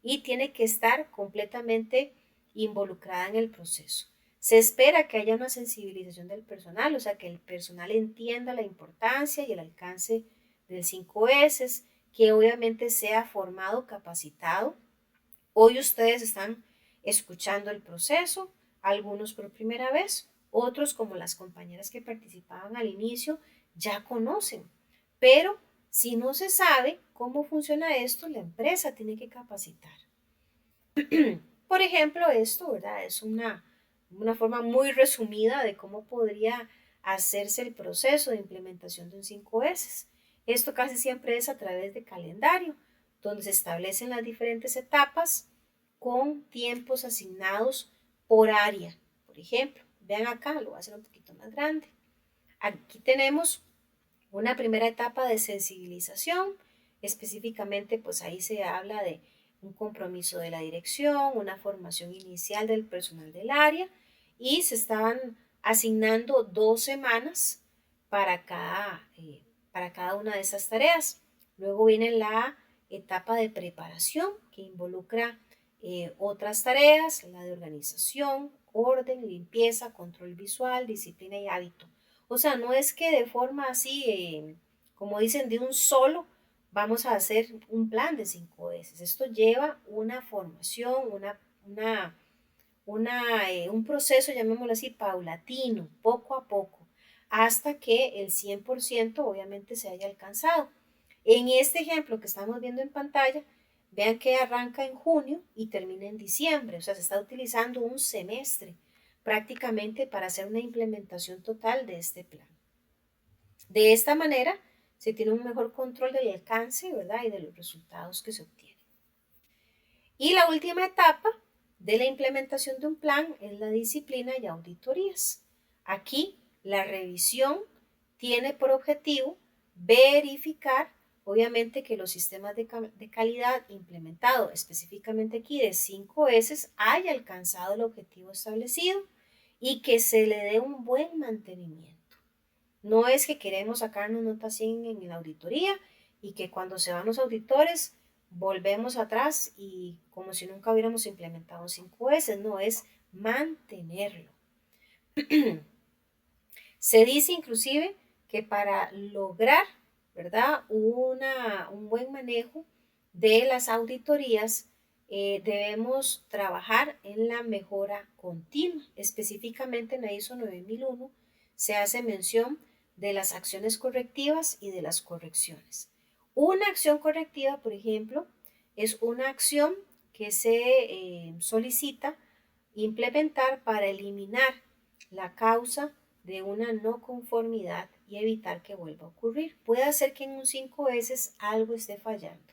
[SPEAKER 1] y tiene que estar completamente involucrada en el proceso. Se espera que haya una sensibilización del personal, o sea, que el personal entienda la importancia y el alcance del 5S, que obviamente sea formado, capacitado. Hoy ustedes están escuchando el proceso, algunos por primera vez, otros como las compañeras que participaban al inicio ya conocen, pero si no se sabe cómo funciona esto, la empresa tiene que capacitar. Por ejemplo, esto, ¿verdad? Es una forma muy resumida de cómo podría hacerse el proceso de implementación de un 5S. Esto casi siempre es a través de calendario, donde se establecen las diferentes etapas con tiempos asignados por área. Por ejemplo, vean acá, lo voy a hacer un poquito más grande. Aquí tenemos una primera etapa de sensibilización, específicamente pues ahí se habla de un compromiso de la dirección, una formación inicial del personal del área y se estaban asignando 2 semanas para cada una de esas tareas. Luego viene la etapa de preparación que involucra otras tareas, la de organización, orden, limpieza, control visual, disciplina y hábito. O sea, no es que de forma así, como dicen, de un solo, vamos a hacer un plan de 5S. Esto lleva una formación, un proceso, llamémoslo así, paulatino, poco a poco, hasta que el 100% obviamente se haya alcanzado. En este ejemplo que estamos viendo en pantalla, vean que arranca en junio y termina en diciembre, o sea, se está utilizando un semestre prácticamente para hacer una implementación total de este plan. De esta manera, se tiene un mejor control del alcance, ¿verdad? Y de los resultados que se obtienen. Y la última etapa de la implementación de un plan es la disciplina y auditorías. Aquí, la revisión tiene por objetivo verificar, obviamente, que los sistemas de calidad implementados específicamente aquí de 5S haya alcanzado el objetivo establecido y que se le dé un buen mantenimiento. No es que queremos sacarnos nota 100 en la auditoría y que cuando se van los auditores volvemos atrás y como si nunca hubiéramos implementado 5S, no, es mantenerlo. Se dice inclusive que para lograr, ¿verdad?, un buen manejo de las auditorías, debemos trabajar en la mejora continua. Específicamente en la ISO 9001 se hace mención de las acciones correctivas y de las correcciones. Una acción correctiva, por ejemplo, es una acción que se solicita implementar para eliminar la causa de una no conformidad y evitar que vuelva a ocurrir. Puede ser que en un 5S algo esté fallando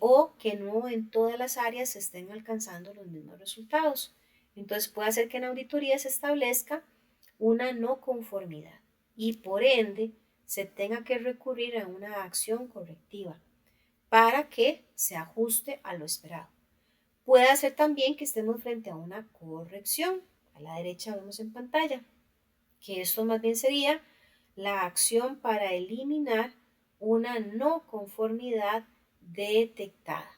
[SPEAKER 1] o que no en todas las áreas se estén alcanzando los mismos resultados. Entonces puede ser que en auditoría se establezca una no conformidad y por ende se tenga que recurrir a una acción correctiva para que se ajuste a lo esperado. Puede ser también que estemos frente a una corrección. A la derecha vemos en pantalla que esto más bien sería la acción para eliminar una no conformidad detectada.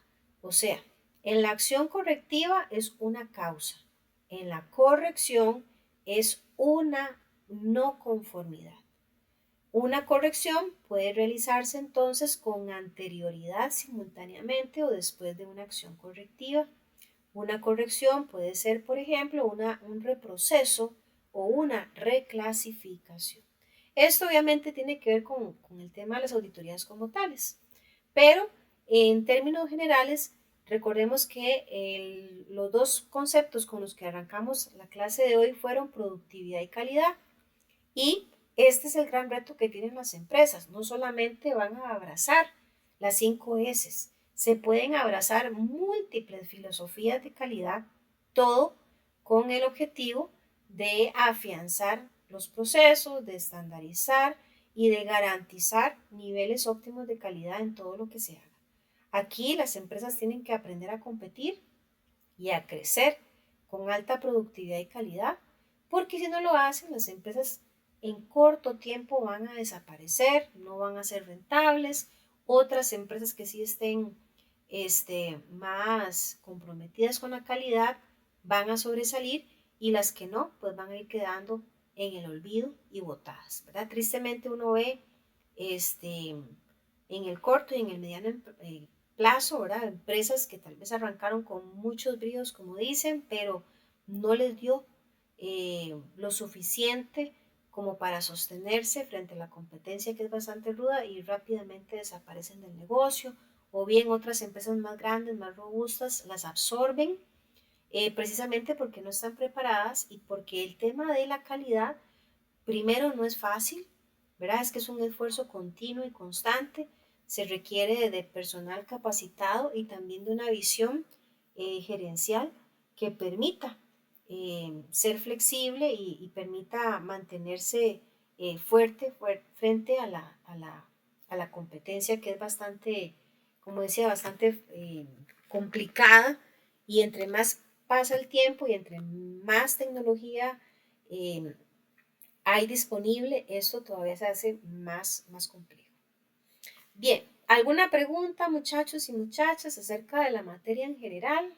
[SPEAKER 1] O sea, en la acción correctiva es una causa, en la corrección es una no conformidad. Una corrección puede realizarse entonces con anterioridad simultáneamente o después de una acción correctiva. Una corrección puede ser, por ejemplo, un reproceso o una reclasificación. Esto obviamente tiene que ver con el tema de las auditorías como tales, pero en términos generales, recordemos que los dos conceptos con los que arrancamos la clase de hoy fueron productividad y calidad. Y este es el gran reto que tienen las empresas. No solamente van a abrazar las 5 S, se pueden abrazar múltiples filosofías de calidad, todo con el objetivo de afianzar los procesos, de estandarizar y de garantizar niveles óptimos de calidad en todo lo que se haga. Aquí las empresas tienen que aprender a competir y a crecer con alta productividad y calidad, porque si no lo hacen, las empresas en corto tiempo van a desaparecer, no van a ser rentables. Otras empresas que sí estén más comprometidas con la calidad van a sobresalir y las que no, pues van a ir quedando en el olvido y botadas, ¿verdad? Tristemente uno ve en el corto y en el mediano plazo, ¿verdad? Empresas que tal vez arrancaron con muchos bríos, como dicen, pero no les dio lo suficiente como para sostenerse frente a la competencia que es bastante ruda y rápidamente desaparecen del negocio, o bien otras empresas más grandes, más robustas, las absorben precisamente porque no están preparadas y porque el tema de la calidad, primero, no es fácil, ¿verdad? Es que es un esfuerzo continuo y constante, se requiere de personal capacitado y también de una visión gerencial que permita ser flexible y permita mantenerse fuerte frente a la competencia que es bastante, como decía, bastante complicada y entre más pasa el tiempo y entre más tecnología hay disponible, esto todavía se hace más complejo. Bien, ¿alguna pregunta, muchachos y muchachas, acerca de la materia en general?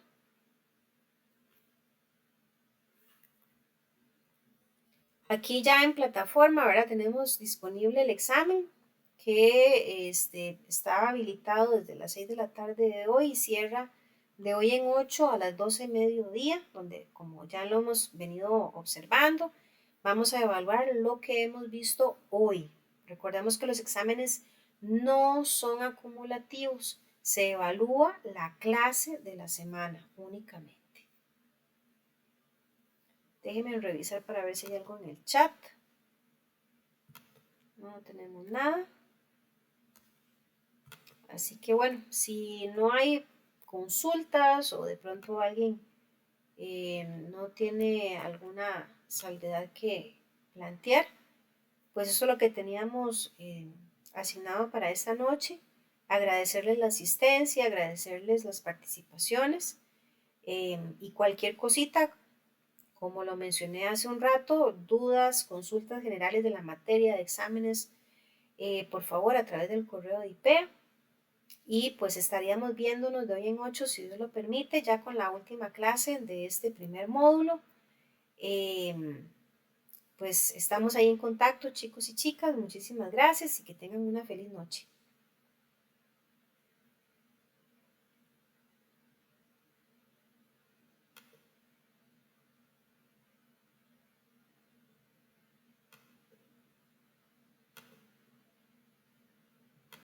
[SPEAKER 1] Aquí ya en plataforma, ¿verdad? Tenemos disponible el examen que está habilitado desde las 6 de la tarde de hoy y cierra de hoy en 8 a las 12 de mediodía, donde como ya lo hemos venido observando, vamos a evaluar lo que hemos visto hoy. Recordemos que los exámenes no son acumulativos, se evalúa la clase de la semana únicamente. Déjenme revisar para ver si hay algo en el chat. No tenemos nada. Así que bueno, si no hay consultas o de pronto alguien no tiene alguna salvedad que plantear, pues eso es lo que teníamos asignado para esta noche. Agradecerles la asistencia, agradecerles las participaciones y cualquier cosita, como lo mencioné hace un rato, dudas, consultas generales de la materia de exámenes, por favor a través del correo de IP. Y pues estaríamos viéndonos de hoy en 8, si Dios lo permite, ya con la última clase de este primer módulo. Pues estamos ahí en contacto, chicos y chicas. Muchísimas gracias y que tengan una feliz noche.